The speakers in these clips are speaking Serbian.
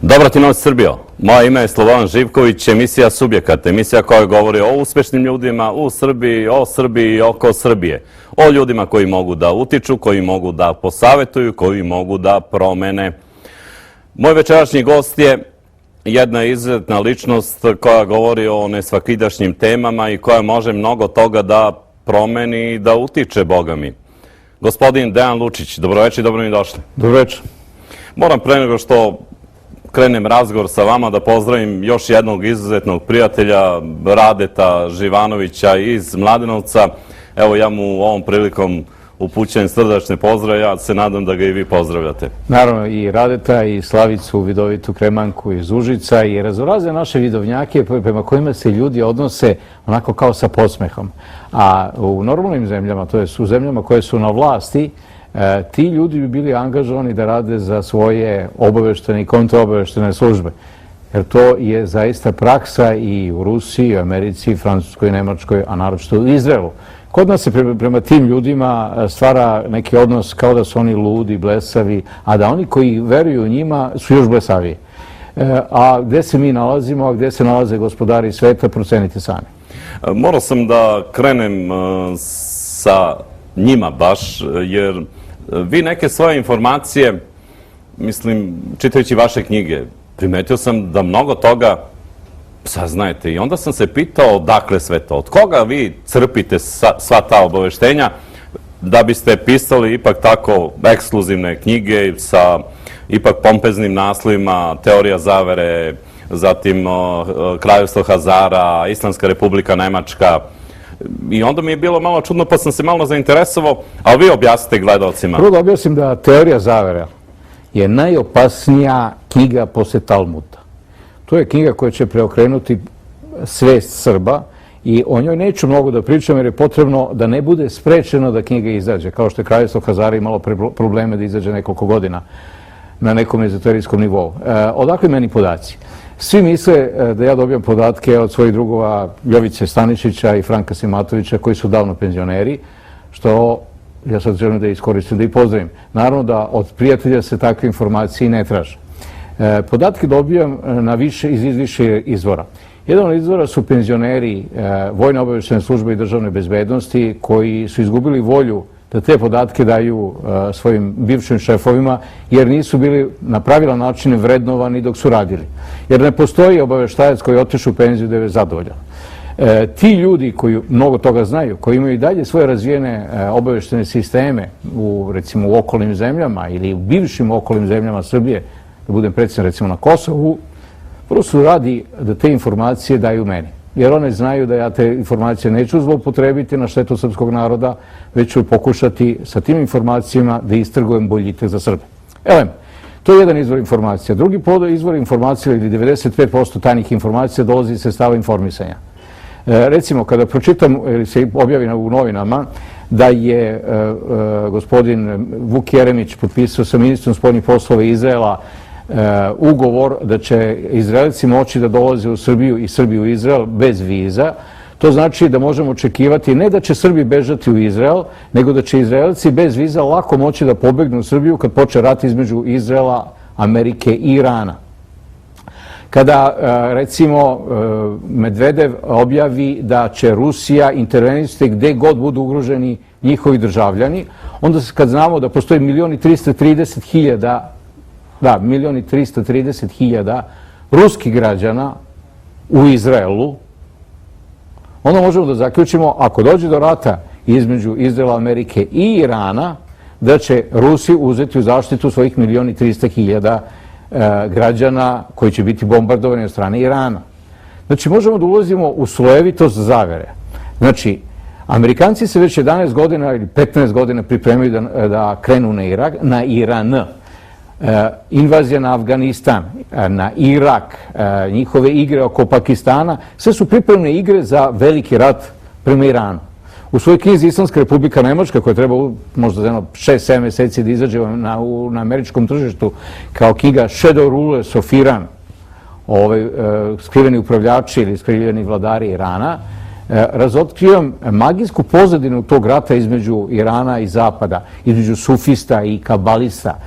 Dobro ti noć, Srbijo. Moje ime je Slobodan Živković, emisija Subjekat, emisija koja govori o uspešnim ljudima u Srbiji, o Srbiji i oko Srbije. O ljudima koji mogu da utiču, koji mogu da posavetuju, koji mogu da promene. Moj večerašnji gost je jedna izuzetna ličnost koja govori o nesvakidašnjim temama i koja može mnogo toga da promeni i da utiče, Boga mi. Gospodin Dejan Lučić, dobroveče i dobro mi došli. Dobroveče. Moram pre nego što krenem razgovor sa vama da pozdravim još jednog izuzetnog prijatelja, Radeta Živanovića iz Mladenovca. Evo, ja mu ovom prilikom upućujem srdačne pozdrave, ja se nadam da ga i vi pozdravljate. Naravno, i Radeta, i Slavicu, Vidovitu Kremanku iz Užica, i raznorazne naše vidovnjake prema kojima se ljudi odnose onako kao sa podsmehom. A u normalnim zemljama, to je u zemljama koje su na vlasti, ti ljudi bi bili angažovani da rade za svoje obaveštene i kontraobaveštene službe. Jer to je zaista praksa i u Rusiji, u Americi, Francuskoj, Nemačkoj, a naročito u Izraelu. Kod nas se prema tim ljudima stvara neki odnos kao da su oni ludi, blesavi, a da oni koji veruju u njima su još blesaviji. A gde se mi nalazimo, a gde se nalaze gospodari sveta, procenite sami. Morao sam da krenem sa njima baš, jer vi neke svoje informacije, mislim, čitajući vaše knjige, primetio sam da mnogo toga saznajete i onda sam se pitao odakle sve to, od koga vi crpite sva ta obaveštenja da biste pisali ipak tako ekskluzivne knjige sa ipak pompeznim naslovima, Teorija zavere, zatim Kraljevstvo Hazara, Islamska republika Nemačka. I onda mi je bilo malo čudno, pa sam se malo zainteresovao, ali vi objasnite gledalcima. Prvo da objasnim da Teorija zavere je najopasnija knjiga posle Talmuda. To je knjiga koja će preokrenuti svest Srba i o njoj neću mnogo da pričam jer je potrebno da ne bude sprečeno da knjiga izađe, kao što je Kraljevstvo Hazara imalo probleme da izađe nekoliko godina na nekom ezoterijskom nivou. Odakle meni podaci? Svi misle da ja dobijam podatke od svojih drugova Jovice Stanišića i Franka Simatovića koji su davno penzioneri, što ja sad želim da iskoristim, da ih pozdravim. Naravno da od prijatelja se takve informacije ne traže. Podatke dobijam iz više izvora. Jedan od izvora su penzioneri Vojne obavještajne službe i državne bezbednosti koji su izgubili volju da te podatke daju svojim bivšim šefovima jer nisu bili na pravilan način vrednovani dok su radili. Jer ne postoji obaveštajac koji otišao u penziju da je zadovoljan. Ti ljudi koji mnogo toga znaju, koji imaju i dalje svoje razvijene obaveštene sisteme recimo u okolnim zemljama ili u bivšim okolnim zemljama Srbije, da budem precizan recimo na Kosovu, prosto radi da te informacije daju meni. Jer one znaju da ja te informacije neću zloupotrebiti na štetu srpskog naroda, već ću pokušati sa tim informacijama da istrgujem boljitak za Srbe. Evo, to je jedan izvor informacija. Drugi izvor informacija ili 95% tajnih informacija dolazi iz sredstava informisanja. Recimo, kada pročitam ili se objavi u novinama da je gospodin Vuk Jeremić potpisao sa ministrom spoljnih poslova Izraela ugovor da će Izraelci moći da dolaze u Srbiju i Srbiju u Izrael bez viza, to znači da možemo očekivati ne da će Srbi bežati u Izrael, nego da će Izraelci bez viza lako moći da pobegnu u Srbiju kad počne rat između Izraela, Amerike i Irana. Kada, recimo, Medvedev objavi da će Rusija intervenisati gde god budu ugroženi njihovi državljani, onda kad znamo da postoji 1.330.000 ruskih građana u Izraelu, onda možemo da zaključimo, ako dođe do rata između Izraela, Amerike i Irana, da će Rusi uzeti u zaštitu svojih 1.300.000 građana koji će biti bombardovani od strane Irana. Znači, možemo da ulazimo u slojevitost zavere. Znači, Amerikanci se već 11 godina ili 15 godina pripremaju da krenu na Iran. Invazija na Afganistan, na Irak, njihove igre oko Pakistana, sve su pripremne igre za veliki rat prema Iranu. U svojoj knjizi Islamska republika Nemačka, koja treba možda 6-7 mjeseci da izađe na američkom tržištu kao knjiga Shadow Rulers of Iran, skriveni upravljači ili skriveni vladari Irana, razotkrivam magijsku pozadinu tog rata između Irana i Zapada, između sufista i kabalista.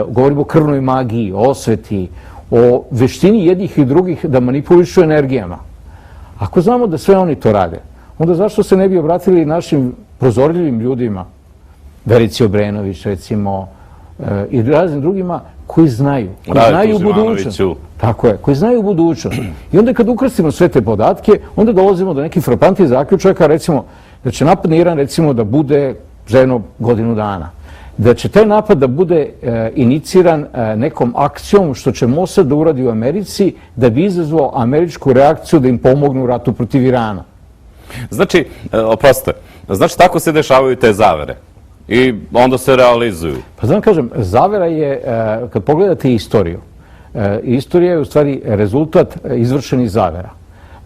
Govorimo o krvnoj magiji, o osveti, o veštini jednih i drugih da manipulišu energijama. Ako znamo da sve oni to rade, onda zašto se ne bi obratili našim prozorljivim ljudima, Verici Obrenović recimo, i raznim drugima koji znaju budućnost. Tako je, koji znaju budućnost. I onda kad ukrstimo sve te podatke, onda dolazimo do nekih frapantnih zaključaka, recimo da će napad na Iran recimo da bude za jednu godinu dana. Da će taj napad da bude iniciran nekom akcijom što će Mossad da uradi u Americi da bi izazvao američku reakciju da im pomognu u ratu protiv Irana. Znači, oprostite, znači tako se dešavaju te zavere i onda se realizuju. Pa znam kažem, zavera je, kad pogledate istoriju, istorija je u stvari rezultat izvršenih zavera.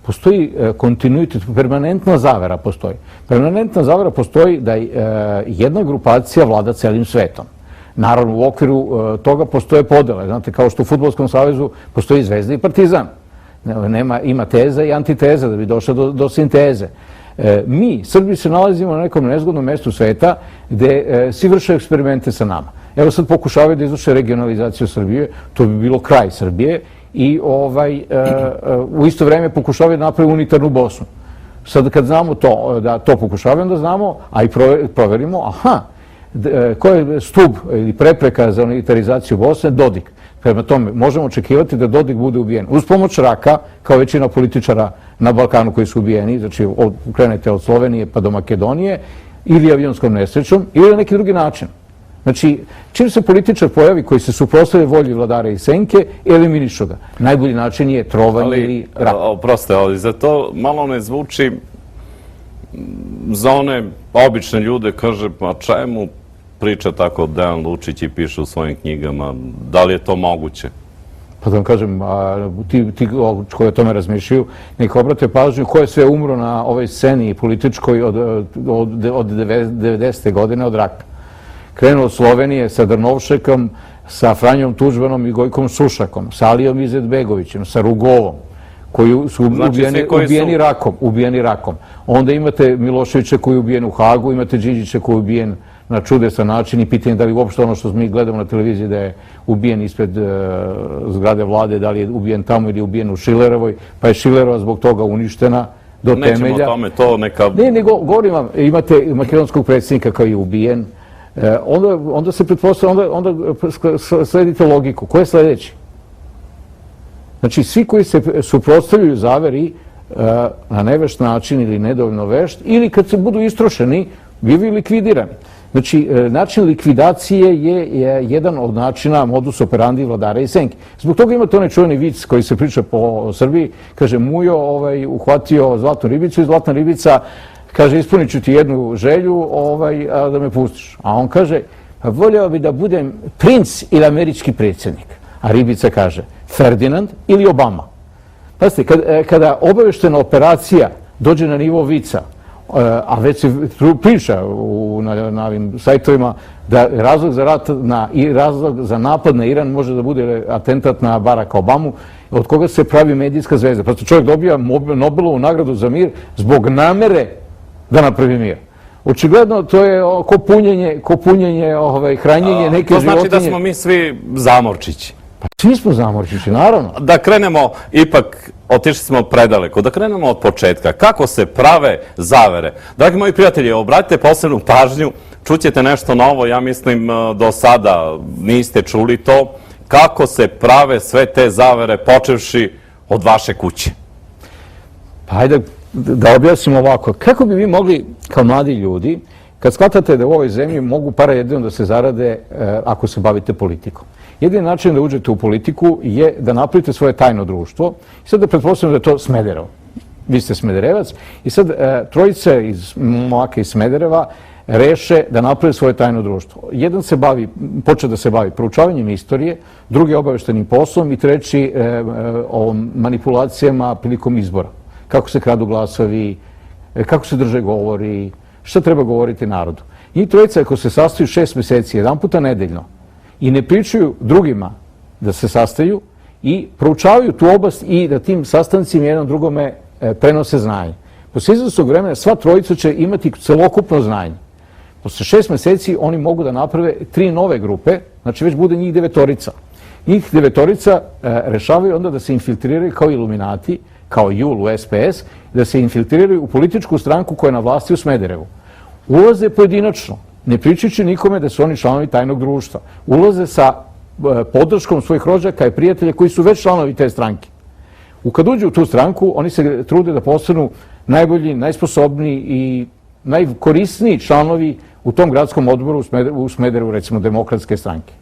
Postoji kontinuitet, permanentna zavera postoji. Permanentna zavera postoji da jedna grupacija vlada celim svetom. Naravno, u okviru toga postoje podele. Znate, kao što u Fudbalskom savezu postoji Zvezda i Partizan. Ima teza i antiteza da bi došla do sinteze. Mi, Srbi, se nalazimo na nekom nezgodnom mjestu sveta gdje svi vrše eksperimente sa nama. Evo sad pokušavaju da izvrše regionalizaciju Srbije, to bi bilo kraj Srbije, i u isto vrijeme pokušavaju da napravi unitarnu Bosnu. Sad kad znamo to, da to pokušavaju, da znamo, a i proverimo, ko je stub ili prepreka za unitarizaciju Bosne? Dodik. Prema tome, možemo očekivati da Dodik bude ubijen uz pomoć Raka, kao većina političara na Balkanu koji su ubijeni, znači krenete od Slovenije pa do Makedonije, ili avionskom nesrećom, ili na neki drugi način. Znači, čim se političar pojavi koji se suprotstavlja volji vladara i senke, eliminišu ga. Najbolji način je trovanje ili rat. Oprostite, ali za to malo ne zvuči za one obične ljude, kaže, pa čemu priča tako Dejan Lučić i piše u svojim knjigama, da li je to moguće? Pa da vam kažem, ti koji o tome razmišljaju, neka obrate pažnju ko je sve umro na ovoj sceni političkoj od 90. godine od raka. Krenuo od Slovenije sa Drnovšekom, sa Franjom Tuđmanom i Gojkom Sušakom, sa Alijom Izetbegovićem, sa Rugovom, koji su ubijeni rakom. Onda imate Miloševića koji je ubijen u Hagu, imate Đinđića koji je ubijen na čudesan način i pitanje da li uopšte ono što mi gledamo na televiziji da je ubijen ispred zgrade vlade, da li je ubijen tamo ili je ubijen u Šilerovoj, pa je Šilerova zbog toga uništena do temelja. Nećemo o tome, to neka... Ne, nego govorim vam, imate makedonskog predsjednika koji je ubijen, onda se pretpostavlja, onda sledite logiku. Ko je sljedeći? Znači, svi koji se suprotstavljaju zaveri na nevešt način ili nedovoljno vešt, ili kad se budu istrošeni, bivaju likvidirani. Znači, način likvidacije je jedan od načina modus operandi vladara i senke. Zbog toga imate onaj čuveni vic koji se priča po Srbiji, kaže, Mujo uhvatio zlatnu ribicu i zlatna ribica kaže, ispunit ću ti jednu želju, a da me pustiš. A on kaže, voljeo bi da budem princ ili američki predsjednik. A ribica kaže, Ferdinand ili Obama. Pazite, kada obaveštena operacija dođe na nivo vica, a već se priča na ovim sajtovima da razlog za rat i razlog za napad na Iran može da bude atentat na Baracka Obamu, od koga se pravi medijska zvezda. Prosto čovjek dobija Nobelovu nagradu za mir zbog namere da napravi mir. Očigledno to je ko punjenje, hranjenje neke životinje. To znači da smo mi svi zamorčići. Pa svi smo zamorčići, naravno. Da krenemo, ipak otišli smo predaleko, da krenemo od početka. Kako se prave zavere? Dragi moji prijatelji, obratite posebnu pažnju, čućete nešto novo, ja mislim do sada niste čuli to. Kako se prave sve te zavere, počevši od vaše kuće? Pa ajde da objasnimo ovako. Kako bi vi mogli, kao mladi ljudi, kad shvatate da u ovoj zemlji mogu para jedino da se zarade ako se bavite politikom? Jedini način da uđete u politiku je da napravite svoje tajno društvo i sad da pretpostavimo da je to Smederevo. Vi ste Smederevac i sad trojice iz momaka iz Smedereva reše da naprave svoje tajno društvo. Jedan počne da se bavi proučavanjem istorije, drugi obaveštenim poslom i treći o manipulacijama prilikom izbora. Kako se kradu glasovi, kako se drže govori, šta treba govoriti narodu. Njih trojica ako se sastaju 6 meseci, jedan puta nedeljno, i ne pričaju drugima da se sastaju i proučavaju tu oblast i da tim sastancima jednom drugome prenose znanje. Posle izvesnog vremena sva trojica će imati celokupno znanje. Posle 6 meseci oni mogu da naprave 3 nove grupe, znači već bude njih 9. Njih 9 rešavaju onda da se infiltriraju kao iluminati, kao JUL u SPS, da se infiltriraju u političku stranku koja je na vlasti u Smederevu. Ulaze pojedinačno, ne pričajući nikome da su oni članovi tajnog društva. Ulaze sa podrškom svojih rođaka i prijatelja koji su već članovi te stranke. Kad uđu u tu stranku, oni se trude da postanu najbolji, najsposobniji i najkorisniji članovi u tom gradskom odboru u Smederevu, recimo, Demokratske stranke.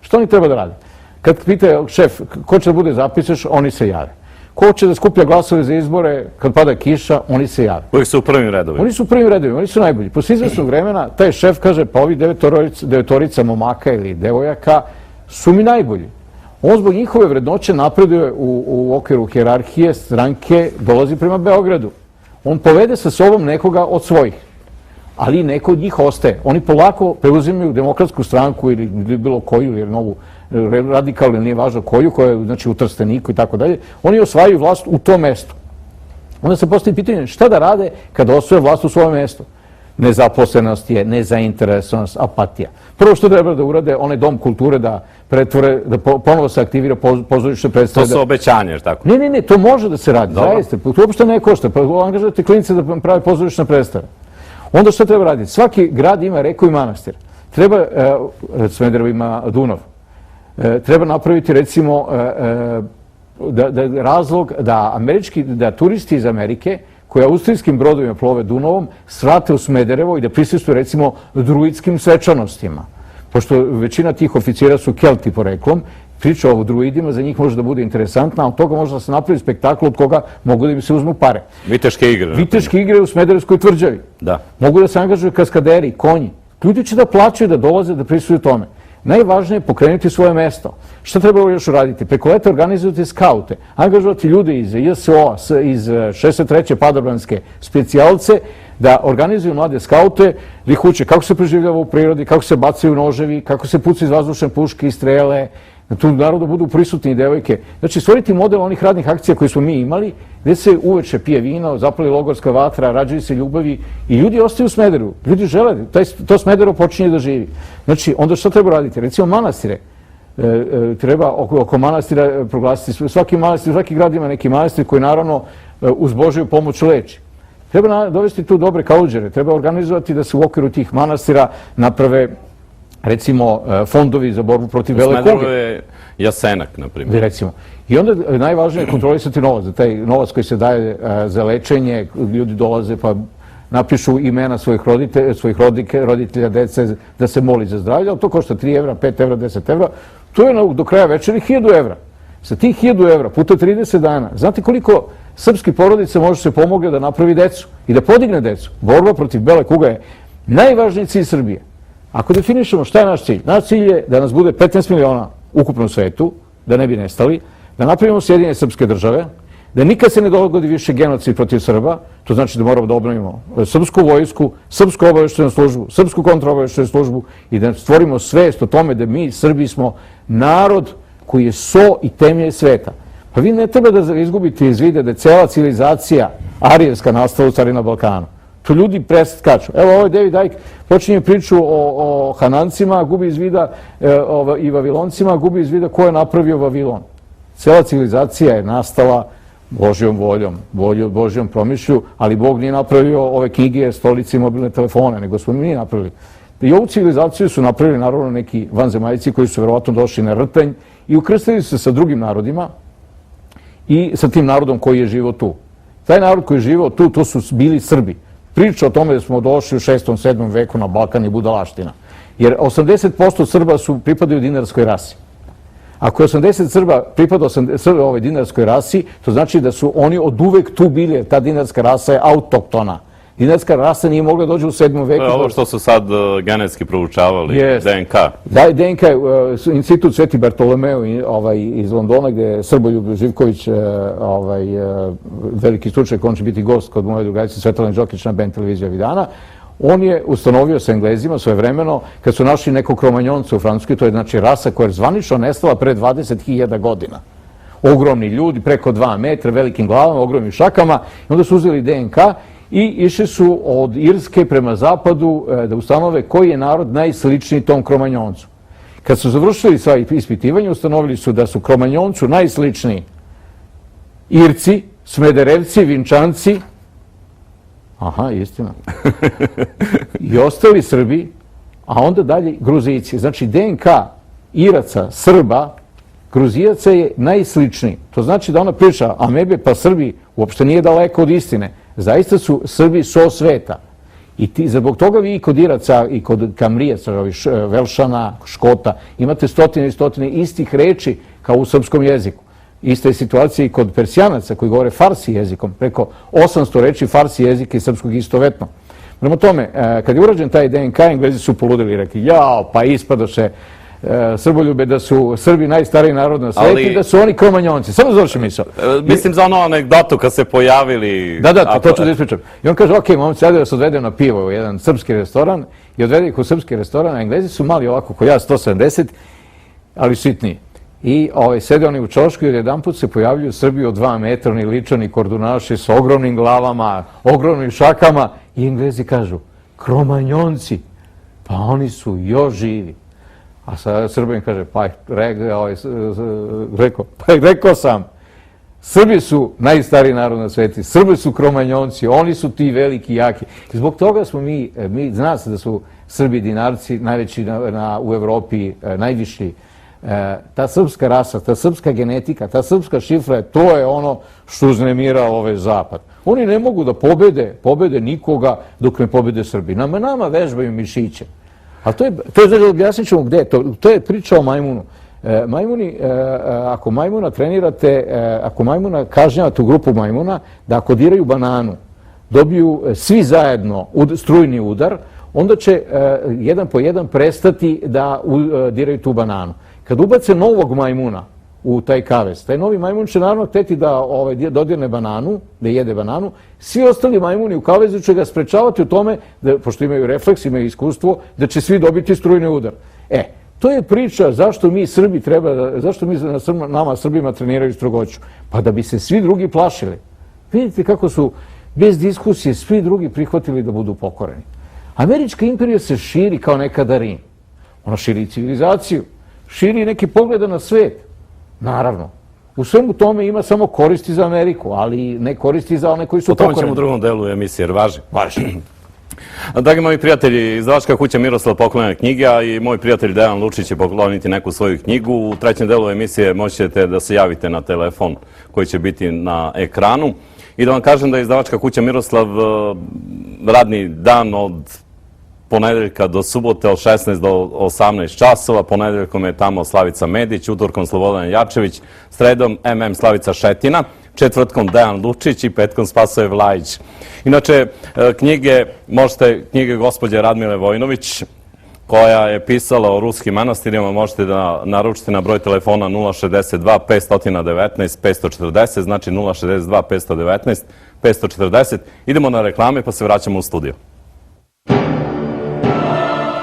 Što oni treba da rade? Kad pita šef ko će da bude zapisaš, oni se jave. Ko će da skuplja glasove za izbore kad pada kiša, oni se jave. Uvijek su u prvim redovima. Oni su u prvim redovima, oni su najbolji. Posle izvesnog vremena, taj šef kaže, pa ovi 9 momaka ili devojaka su mi najbolji. On zbog njihove vrednoće napreduje u okviru hijerarhije stranke, dolazi prema Beogradu. On povede sa sobom nekoga od svojih, ali neko od njih ostaje. Oni polako preuzimaju Demokratsku stranku ili bilo koju, jer novu radikalnu, nije važno koju, koja je znači, u Trsteniku i tako dalje. Oni osvajaju vlast u tom mestu. Onda se postavi pitanje šta da rade kada osvoje vlast u svojem mestu. Nezaposlenost je, nezainteresovanost, apatija. Prvo što treba da urade, onaj dom kulture da pretvore, da ponovo se aktivira pozorište predstave. To su obećanje, jer tako? Ne, to može da se radi, zaista. To uopšte ne košta. Pa angažujete klinice da prave pozorišne predstave. Onda što treba raditi? Svaki grad ima reku i manastir. Treba, Smederevo ima Dunav. Treba napraviti, recimo, razlog da turisti iz Amerike koji austrijskim brodovima plove Dunavom svrate u Smederevo i da prisustuju, recimo, druidskim svečanostima. Pošto većina tih oficira su Kelti poreklom, priča o druidima za njih može da bude interesantna, a od toga može da se napravi spektakl od koga mogu da im se uzmu pare. Viteške igre. Viteške igre u Smederevskoj tvrđavi. Da. Mogu da se angažuju kaskaderi, konji. Ljudi će da plaćaju, da dolaze, da prisutuju tome. Najvažnije je pokrenuti svoje mesto. Šta treba još uraditi? Preko leta organizovati skaute, angažovati ljude iz JSO-a, iz 63. padobranske specijalce, da organizuju mlade skaute, da ih uče kako se preživljava u prirodi, kako se bacaju noževi, kako se pucaju iz vazdušne puške i strele, da tu narodu budu prisutni i devojke. Znači, stvoriti model onih radnih akcija koje smo mi imali, gde se uveče pije vino, zapali logorska vatra, rađaju se ljubavi i ljudi ostaju u Smederevu. Ljudi žele, to Smederevo počinje da živi. Znači, onda što treba raditi? Recimo manastire. Treba oko manastira proglasiti, svaki grad ima neki manastir koji naravno uz Božju pomoć leči. Treba dovesti tu dobre kauđere, treba organizovati da se u okviru tih manastira naprave, recimo, fondovi za borbu protiv bele kuge. Smederevo je Jasenak, na primjer. Recimo. I onda najvažnije je kontrolisati novac, da taj novac koji se daje za lečenje, ljudi dolaze pa napišu imena svojih roditelja, dece, da se moli za zdravlje, ali to košta 3 evra, 5 evra, 10 evra, to je do kraja večeri 1000 evra. Sa tih 1000 evra puta 30 dana, znate koliko srpski porodica može se pomogne da napravi decu i da podigne decu? Borba protiv bele kuge je najvažniji cilj Srbije. Ako definišemo šta je naš cilj? Naš cilj je da nas bude 15 miliona ukupno u svetu, da ne bi nestali, da napravimo Sjedinjene srpske države, da nikad se ne dogodi više genocid protiv Srba, to znači da moramo da obnovimo srpsku vojsku, srpsku obaveštenu službu, srpsku kontraobaveštenu službu i da stvorimo svest o tome da mi, Srbi, smo narod koji je so i temelj sveta. Pa vi ne treba da izgubite iz vida da je cela civilizacija arijevska nastala u stvari na Balkanu. Tu ljudi preskaču. Evo, ovaj David Icke počinje priču o Hanancima, gubi iz vida i Vaviloncima, gubi iz vida ko je napravio Vavilon. Cela civilizacija je nastala Božjom voljom, Božjom promišlju, ali Bog nije napravio ove knjige, stolice i mobilne telefone, nego smo mi napravili. I ovu civilizaciju su napravili naravno neki vanzemaljci koji su verovatno došli na Rtanj i ukrstili se sa drugim narodima i sa tim narodom koji je živao tu. Taj narod koji je živao tu, to su bili Srbi. Priča o tome da smo došli u 6. 7. veku na Balkan je budalaština. Jer 80% Srba pripadaju dinarskoj rasi. Ako je 80 Srba pripada dinarskoj rasi, to znači da su oni od uvek tu bili, ta dinarska rasa je autoktona. Dinarska rasa nije mogla doći u 7. veku. To je ovo što su sad genetski proučavali, Jeste. DNK. Da, DNK, institut Sveti Bartolomeo iz Londona, gde je Srboljub Živković, veliki stručnjak, on će biti gost kod moje drugarice Svetlane Đokić na Ben televiziji ovih dana. On je ustanovio sa Englezima svojevremeno, kad su našli nekog Kromanjonca u Francuskoj, to je znači rasa koja je zvanično nestala pre 20.000 godina. Ogromni ljudi, preko 2 metra, velikim glavama, ogromnim šakama. I onda su uzeli DNK i išli su od Irske prema zapadu da ustanove koji je narod najsličniji tom Kromanjoncu. Kad su završili sva ispitivanja, ustanovili su da su Kromanjoncu najsličniji Irci, Smederevci, Vinčanci, aha, istina, i ostali Srbi, a onda dalje Gruzijci. Znači DNK Iraca, Srba, Gruzijaca je najsličniji. To znači da ona priča amebe pa Srbi uopšte nije daleko od istine. Zaista su Srbi so sveta. I zbog toga vi i kod Iraca i kod Kamrijaca, Velšana, Škota, imate stotine i stotine istih reči kao u srpskom jeziku. Ista je situacija i kod Persijanaca koji govore farsi jezikom. Preko 800 reči farsi jezika i srpskog istovetno. Prema tome, kad je urađen taj DNK, Englezi su poludili i rekli, jao, pa ispadoše Srboljube da su Srbi najstariji narod na svijetu i da su oni Kromanjonci. Samo završim misao. Mislim za onu anegdotu kad se pojavili... Da, to ću da ispričam. I on kaže, ok, momci, ajde da se odvedem na pivo u jedan srpski restoran i odvede ih u srpski restoran, a Englezi su mali ovako ko ja, 170, ali sitniji. I sede oni u čošku i jedan put se pojavljuju Srbi od 2 metra, oni ličani kordunaši sa ogromnim glavama, ogromnim šakama i Englezi kažu, Kromanjonci, pa oni su još živi. A sa Srbim kaže, pa rekao sam, Srbi su najstariji narod na sveti, Srbi su Kromanjonci, oni su ti veliki, jaki. I zbog toga smo mi zna se da su Srbi Dinarci najveći u Evropi, najviši. Ta srpska rasa, ta srpska genetika, ta srpska šifra, to je ono što uznemira ovaj zapad. Oni ne mogu da pobede nikoga dok ne pobede Srbi. Nama vežbaju mišiće. A to je, objasnit ćemo gde je to. To je priča o majmunu. Majmuni, ako majmuna trenirate, ako majmuna kažnjavate u grupu majmuna, da ako diraju bananu, dobiju svi zajedno strujni udar, onda će jedan po jedan prestati da diraju tu bananu. Kad ubace novog majmuna u taj kavez, taj novi majmun će naravno hteti da dodirne bananu, da jede bananu, svi ostali majmuni u kavezu će ga sprečavati u tome, pošto imaju refleks, imaju iskustvo, da će svi dobiti strujni udar. To je priča zašto mi Srbi zašto mi nama Srbima treniraju strogoću. Pa da bi se svi drugi plašili. Vidite kako su bez diskusije svi drugi prihvatili da budu pokoreni. Američka imperija se širi kao nekada Rim. Ona širi civilizaciju, širi neki pogled na svet. Naravno. U svemu tome ima samo koristi za Ameriku, ali ne koristi za one koji su pokoreni. O tome ćemo u drugom delu emisije, jer važi. Važi. Dragi moji prijatelji, izdavačka kuća Miroslav poklanja knjige, a i moj prijatelj Dejan Lučić će pokloniti neku svoju knjigu. U trećem delu emisije moćete da se javite na telefon koji će biti na ekranu. I da vam kažem da je izdavačka kuća Miroslav radni dan od ponedeljka do subote od 16 do 18 časova, ponedeljkom je tamo Slavica Medić, utorkom Slobodan Jačević, sredom Slavica Šetina, četvrtkom Dejan Lučić i petkom Spasoje Vlajić. Inače, knjige gospođe Radmile Vojnović, koja je pisala o ruskim manastirima, možete da naručite na broj telefona 062 519 540, znači 062 519 540. Idemo na reklame pa se vraćamo u studio.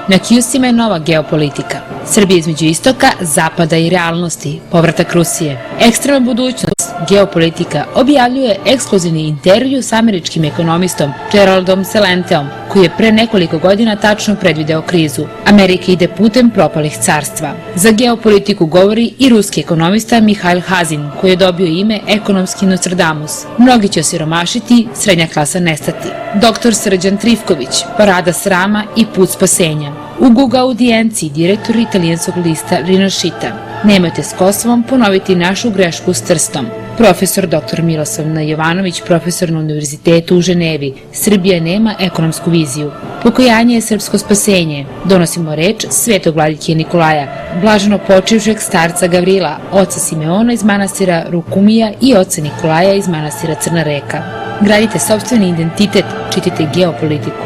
Na Kijusima je nova geopolitika. Srbija između istoka, zapada i realnosti, povratak Rusije. Ekstremna budućnost, geopolitika, objavljuje ekskluzivni intervju s američkim ekonomistom Geraldom Celenteom, koji je pre nekoliko godina tačno predvideo krizu. Amerika ide putem propalih carstva. Za geopolitiku govori i ruski ekonomista Mihail Hazin, koji je dobio ime ekonomski Nostradamus. Mnogi će osiromašiti, srednja klasa nestati. Doktor Srđan Trifković, parada srama i put spasenja. U Google audijenciji direktor italijanskog lista Rinascita. Nemojte s Kosovom ponoviti našu grešku s Trstom. Profesor dr. Miroslav Jovanović, profesor na Univerzitetu u Ženevi. Srbija nema ekonomsku viziju. Pokojanje je srpsko spasenje. Donosimo reč svetog vladike Nikolaja, blaženo počivšeg starca Gavrila, oca Simeona iz manastira Rukumija i oca Nikolaja iz manastira Crna Reka. Gradite sopstveni identitet, čitajte geopolitiku.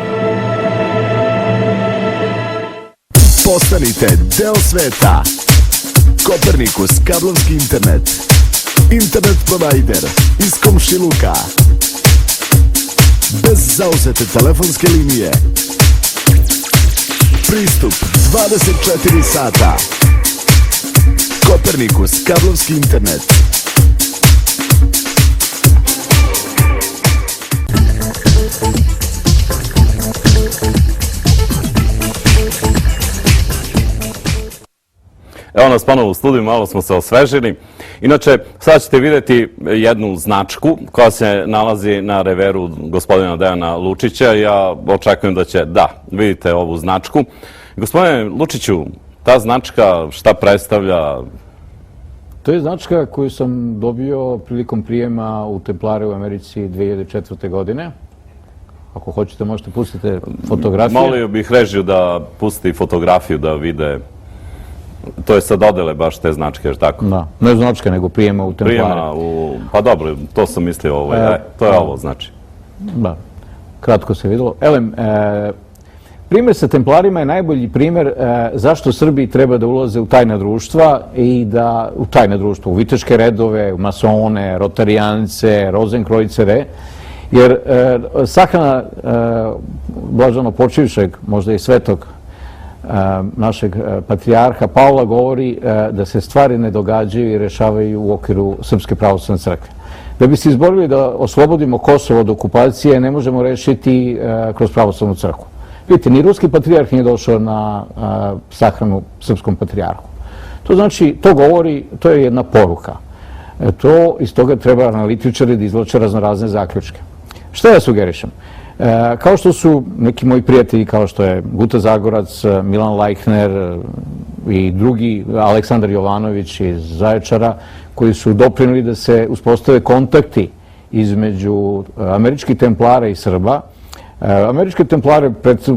Postanite deo sveta. Kopernikus kablovski internet. Internet provider iz komšiluka. Bez zauzete telefonske linije. Pristup 24 sata. Kopernikus kablovski internet. Evo nas ponovo u studiju, malo smo se osvežili. Inače, sad ćete vidjeti jednu značku koja se nalazi na reveru gospodina Dejana Lučića. Ja očekujem da će, da, vidite ovu značku. Gospodine Lučiću, ta značka šta predstavlja? To je značka koju sam dobio prilikom prijema u Templare u Americi 2004. godine. Ako hoćete, možete pustiti fotografije. Molio bih režiju da pusti fotografiju da vide. To je sa dodele baš te značke, jer tako? Da, ne značka, nego prijema u Templare. Prijema u... Pa dobro, to sam mislio, to je ovo znači. Da, kratko se videlo. Elem, primjer sa Templarima je najbolji primjer zašto Srbiji treba da ulaze u tajna društva i da, u tajna društva, u viteške redove, u masone, rotarijance, rozenkrojcere, jer sahrana blaženo počivšeg, možda i svetog našeg patrijarha Pavla govori da se stvari ne događaju i rešavaju u okviru Srpske pravoslavne crkve. Da bi se izborili da oslobodimo Kosovo od okupacije, ne možemo rešiti kroz pravoslavnu crkvu. Vidite, ni ruski patrijarh nije došao na sahranu srpskom patrijarhu. To znači, to govori, to je jedna poruka. Iz toga treba analitičari da izvlače raznorazne zaključke. Šta ja sugerišem? Kao što su neki moji prijatelji, kao što je Guta Zagorac, Milan Lajkner i drugi, Aleksandar Jovanović iz Zaječara, koji su doprinuli da se uspostave kontakti između američkih templara i Srba. Američke templare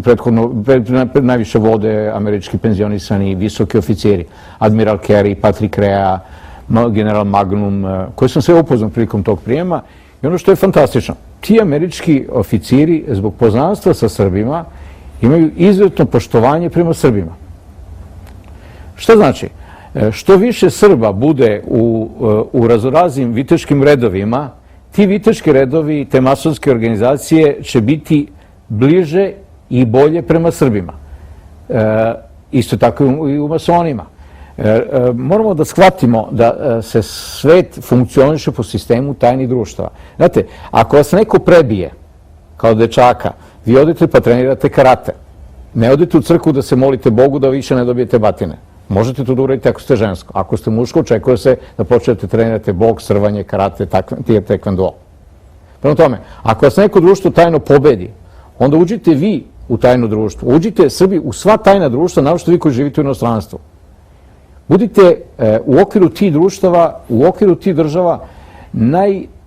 prethodno najviše vode američki penzionisani visoki oficiri, Admiral Carey, Patrick Rea, general Magnum, koji sam sve upoznao prilikom tog prijema. I ono što je fantastično, ti američki oficiri zbog poznanstva sa Srbima imaju izuzetno poštovanje prema Srbima. Šta znači? Što više Srba bude u razoraznim viteškim redovima, ti viteški redovi, te masonske organizacije će biti bliže i bolje prema Srbima. Isto tako i u masonima. Moramo da shvatimo da se svet funkcioniše po sistemu tajnih društava. Znate, ako vas neko prebije kao dečaka, vi odete pa trenirate karate. Ne odete u crkvu da se molite Bogu da više ne dobijete batine. Možete to da uradite ako ste žensko. Ako ste muško, očekuje se da počnete trenirate boks, rvanje, karate, tekvando. Prema tome, ako vas neko društvo tajno pobedi, onda uđite vi u tajno društvo. Uđite Srbi u sva tajna društva, naročito vi koji živite u inostranstvu. Budite u okviru tih društava, u okviru tih država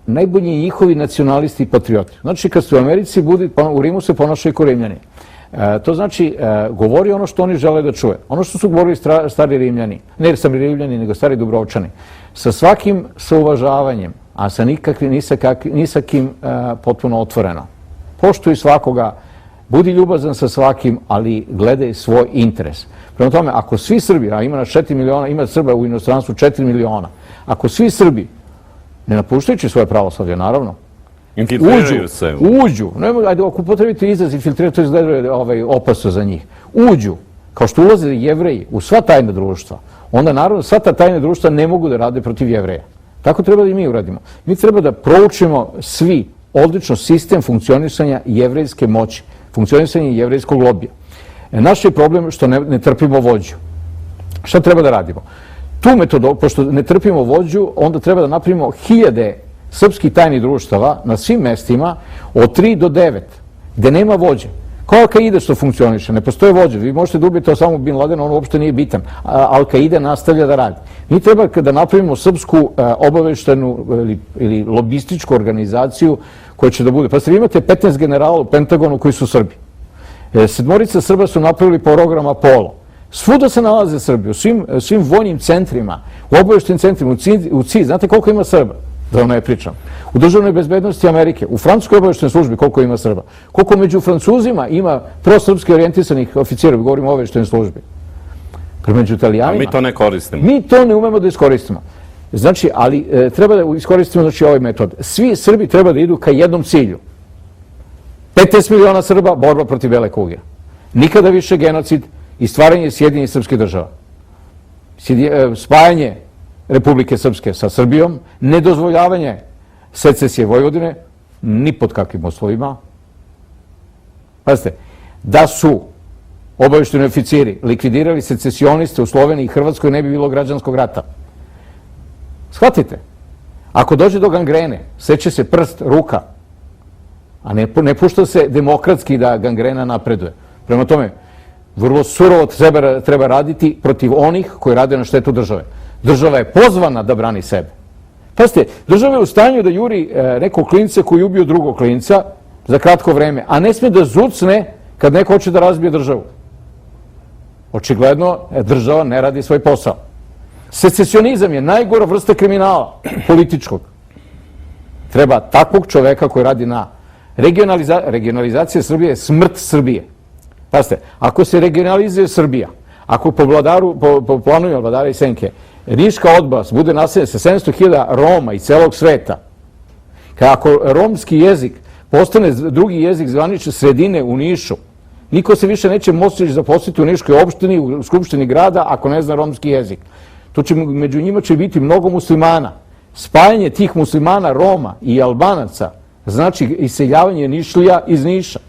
najbolji njihovi nacionalisti i patrioti. Znači, kad ste u Americi, u Rimu se ponašaju kao Rimljani. To znači, govori ono što oni žele da čuje. Ono što su govorili stari Rimljani, ne stari Rimljani, nego stari Dubrovčani. Sa svakim uvažavanjem, a sa ni sa kim potpuno otvoreno. Poštuj svakoga, budi ljubazan sa svakim, ali gledaj svoj interes. Prema tome, ako svi Srbi, a ima nas 4 miliona, ima Srba u inostranstvu 4 miliona, ako svi Srbi, ne napuštajući svoje pravoslavlje, naravno, uđu, ajde, ako potrebite izraz infiltrirati, to izgleda opasno za njih, uđu, kao što ulaze Jevreji u sva tajna društva, onda naravno sva ta tajna društva ne mogu da rade protiv Jevreja. Tako treba da i mi uradimo. Mi treba da proučimo svi odlično sistem funkcionisanja jevrejske moći, funkcionisanje jevrejskog lobija. Naš je problem što ne trpimo vođu. Šta treba da radimo? Tu metodu, pošto ne trpimo vođu, onda treba da napravimo 1000 srpskih tajnih društava na svim mestima od 3 do 9, gde nema vođe. Kao Al-Qaida što funkcioniše, ne postoje vođe. Vi možete da ubijete samo Bin Ladena, on uopšte nije bitan. Al-Qaida nastavlja da radi. Mi treba da napravimo srpsku obaveštenu ili lobističku organizaciju koja će da bude. Pa vi imate 15 generala u Pentagonu koji su Srbi. 7 Srba su napravili program Apollo. Svuda se nalaze Srbi, u svim vojnim centrima, u obaveštenim centrima, u CIZ. Znate koliko ima Srba? da vam ne pričam. U državnoj bezbednosti Amerike, u francuskoj obavještajnoj službi koliko ima Srba, koliko među Francuzima ima prosrpski orijentisanih oficira, govorimo o obavještajnoj službi. Među Italijanima. A mi to ne koristimo. Mi to ne umemo da iskoristimo. Znači, ali treba da iskoristimo znači, ovaj metod. Svi Srbi treba da idu ka jednom cilju. 15 miliona Srba, borba protiv bele kuge. Nikada više genocid i stvaranje Sjedinjenih srpskih država. Spajanje Republike Srpske sa Srbijom, nedozvoljavanje secesije Vojvodine, ni pod kakvim uslovima. Pazite, da su obavještajni oficiri likvidirali secesioniste u Sloveniji i Hrvatskoj, ne bi bilo građanskog rata. Shvatite, ako dođe do gangrene, seče se prst, ruka, a ne pušta se demokratski da gangrena napreduje. Prema tome, vrlo surovo treba raditi protiv onih koji rade na štetu države. Država je pozvana da brani sebe. Pazite, država je u stanju da juri nekog klinca koji je ubio drugog klinca za kratko vreme, a ne smije da zucne kad neko hoće da razbije državu. Očigledno, država ne radi svoj posao. Secesionizam je najgora vrsta kriminala političkog. Treba takvog čoveka koji radi na regionalizacija Srbije je smrt Srbije. Pazite, ako se regionalizuje Srbija, ako po planu Vladara i Senke Niška oblast bude naseljena sa 700.000 Roma iz celog sveta, ako romski jezik postane drugi jezik zvanične sredine u Nišu, niko se više neće moći zaposliti u Niškoj opštini, u Skupštini grada, ako ne zna romski jezik. Među njima će biti mnogo muslimana. Spajanje tih muslimana, Roma i Albanaca znači iseljavanje Nišlija iz Niša.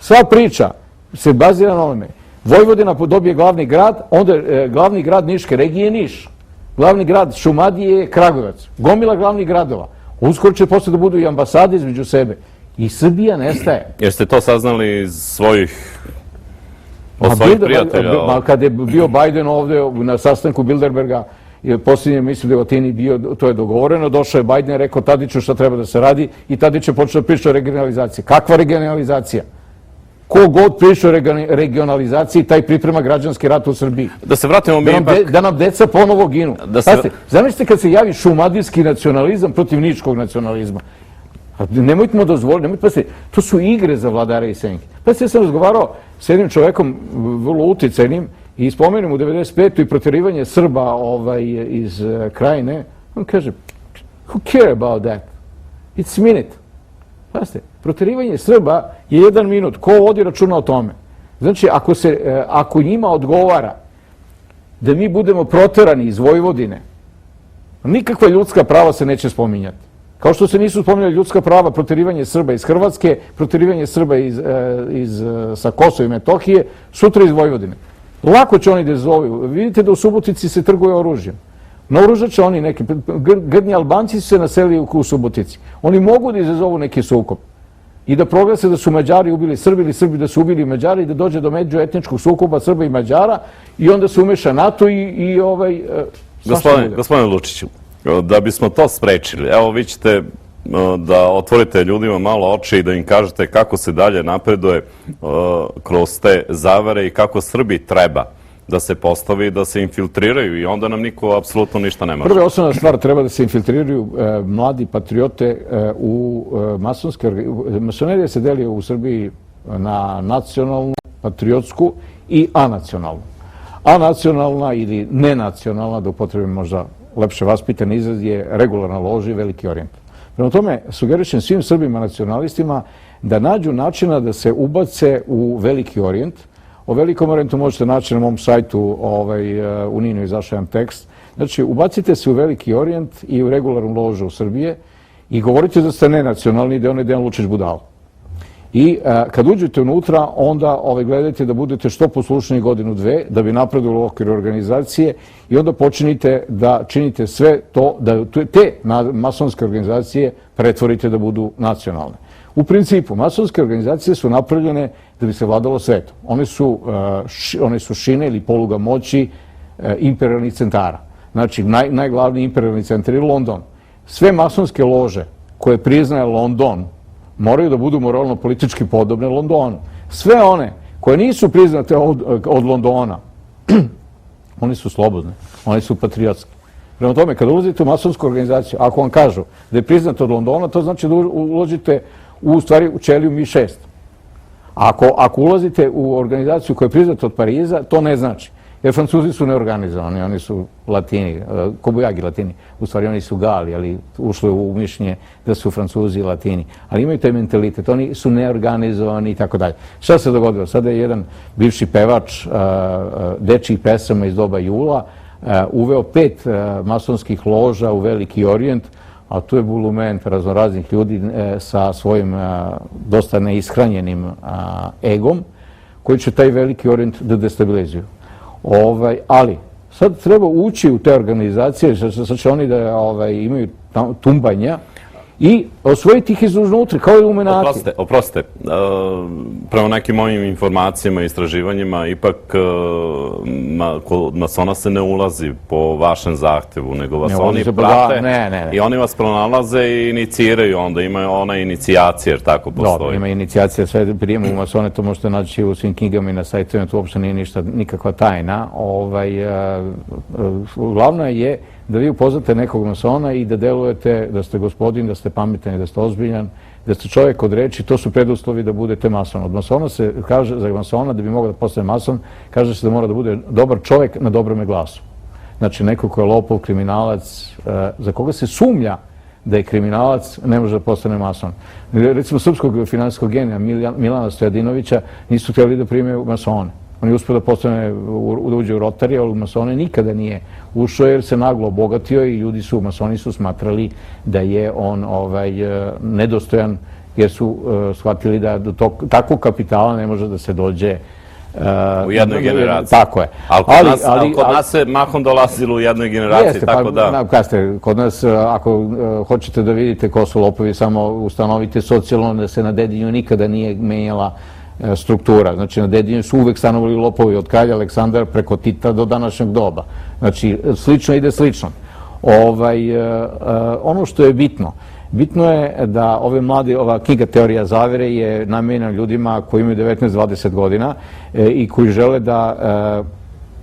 Sva priča se bazira na onome. Vojvodina dobije glavni grad, onda glavni grad Niške regije je Niš. Glavni grad Šumadije je Kragujevac. Gomila glavnih gradova. Uskoro će posle da budu i ambasade između sebe. I Srbija nestaje. Jeste to saznali iz svojih prijatelja? Kada je bio Biden ovde na sastanku Bilderberga, posljednje mislim da je u Atini bio, to je dogovoreno, došao je Biden i rekao Tadiću šta treba da se radi i Tadić je počeo da priča o regionalizaciji. Kakva regionalizacija? Ko god priča o regionalizaciji, taj priprema građanski rat u Srbiji. Da se vratimo mi ipak... Da nam deca ponovo ginu. Zamislite kad se javi šumadijski nacionalizam protiv ničkog nacionalizma. Nemojte dozvoliti, to su igre za Vladara i Senke. Ja sam razgovarao s jednim čovekom vrlo uticajnim i spomenem u 95. i protjerivanje Srba iz Krajine. On kaže, who care about that? It's a minute. Pazite, protjerivanje Srba je 1 minut. Ko vodi računa o tome? Znači, ako njima odgovara da mi budemo proterani iz Vojvodine, nikakva ljudska prava se neće spominjati. Kao što se nisu spominjali ljudska prava, protjerivanje Srba iz Hrvatske, protjerivanje Srba sa Kosova i Metohije, sutra iz Vojvodine. Lako će oni da zovu. Vidite da u Subotici se trguje oružjem. Naoružat će oni neki. Grdni Albanci su se naselili u Subotici. Oni mogu da izazovu neki sukob i da proglase da su Mađari ubili Srbi ili Srbi da su ubili Mađari i da dođe do međuetničkog sukoba Srba i Mađara i onda se umeša NATO i Gospodine Lučiću, da bismo to sprečili, evo vi ćete da otvorite ljudima malo oči i da im kažete kako se dalje napreduje kroz te zavere i kako Srbi treba da se postavi, da se infiltriraju i onda nam niko apsolutno ništa ne može. Prva osnovna stvar, treba da se infiltriraju mladi patriote u masonske organizacije. Masonerija se deli u Srbiji na nacionalnu, patriotsku i anacionalnu. Anacionalna ili nenacionalna, da upotrebim možda lepše vaspitan izraz, je regularna loža i Veliki Orijent. Prema tome, sugerišem svim Srbima nacionalistima da nađu načina da se ubace u Veliki Orijent. O Velikom Orijentu možete naći na mom sajtu, u Ninu izašao jedan tekst. Znači, ubacite se u Veliki Orijent i u regularnu ložu u Srbije i govorite da ste nenacionalni, da je onaj Dejan Lučić budala. I kad uđete unutra, onda gledajte da budete što poslušniji godinu, dve, da bi napredovali u okviru organizacije i onda počinite da činite sve to, da te masonske organizacije pretvorite da budu nacionalne. U principu, masonske organizacije su napravljene da bi se vladalo svetom. One su šine ili poluga moći imperialnih centara. Znači, najglavniji imperialni centar je London. Sve masonske lože koje priznaje London moraju da budu moralno-politički podobne Londonu. Sve one koje nisu priznate od Londona, one su slobodne, one su patriotske. Prema tome, kada ulazite u masonsku organizaciju, ako vam kažu da je priznato od Londona, to znači da ulazite u stvari u ćeliju Mi-6. Ako ulazite u organizaciju koja je priznata od Pariza, to ne znači. Jer Francuzi su neorganizovani, oni su Latini, kobujagi Latini. U stvari oni su Gali, ali ušlo je u mišljenje da su Francuzi i Latini. Ali imaju taj mentalitet, oni su neorganizovani i tako dalje. Šta se dogodilo? Sada je jedan bivši pevač dečjih pesama iz doba Jula uveo 5 masonskih loža u Veliki Orijent, a tu je bulument raznoraznih ljudi sa svojim dosta neishranjenim egom, koji će taj Veliki Orijent da destabilizuju. Ali sad treba ući u te organizacije, sad će oni da imaju tumbanja i osvojiti ih iznutra, kao iluminati. Oprostite, prema nekim mojim informacijama i istraživanjima, ipak kod masona se ne ulazi po vašem zahtevu, nego vas oni prate i oni vas pronalaze i iniciraju, onda ima ona inicijacija, jer tako postoji. Dobro, ima inicijacija, sve prijemu u masone, to možete naći u svim knjigama i na sajtovima, to uopšte nije nikakva tajna. Glavno je da vi upoznate nekog masona i da delujete, da ste gospodin, da ste pametan i da ste ozbiljan, da ste čovjek od reči, to su preduslovi da budete mason. Od masona se kaže, za masona da bi mogao da postane mason, kaže se da mora da bude dobar čovjek na dobrome glasu. Znači, neko ko je lopov, kriminalac, za koga se sumnja da je kriminalac, ne može da postane mason. Recimo, srpskog finansijskog genija Milana Stojadinovića nisu htjeli da prime masone. On je uspio da uđe u Rotary, ali u masone nikada nije ušao jer se naglo obogatio i masoni su smatrali da je on nedostojan jer su shvatili da do takvog kapitala ne može da se dođe u jednoj generaciji. Tako je. Ali kod nas se mahom dolazilo u jednoj generaciji, tako da... Kod nas, ako hoćete da vidite ko su lopovi, samo ustanovite socijalno da se na Dedinju nikada nije menjala struktura. Znači, na Dedinju su uvek stanovali lopovi od kralja Aleksandra preko Tita do današnjeg doba. Znači, slično ide slično. Ono što je bitno je da ova knjiga Teorija zavere je namenjena ljudima koji imaju 19-20 godina i koji žele da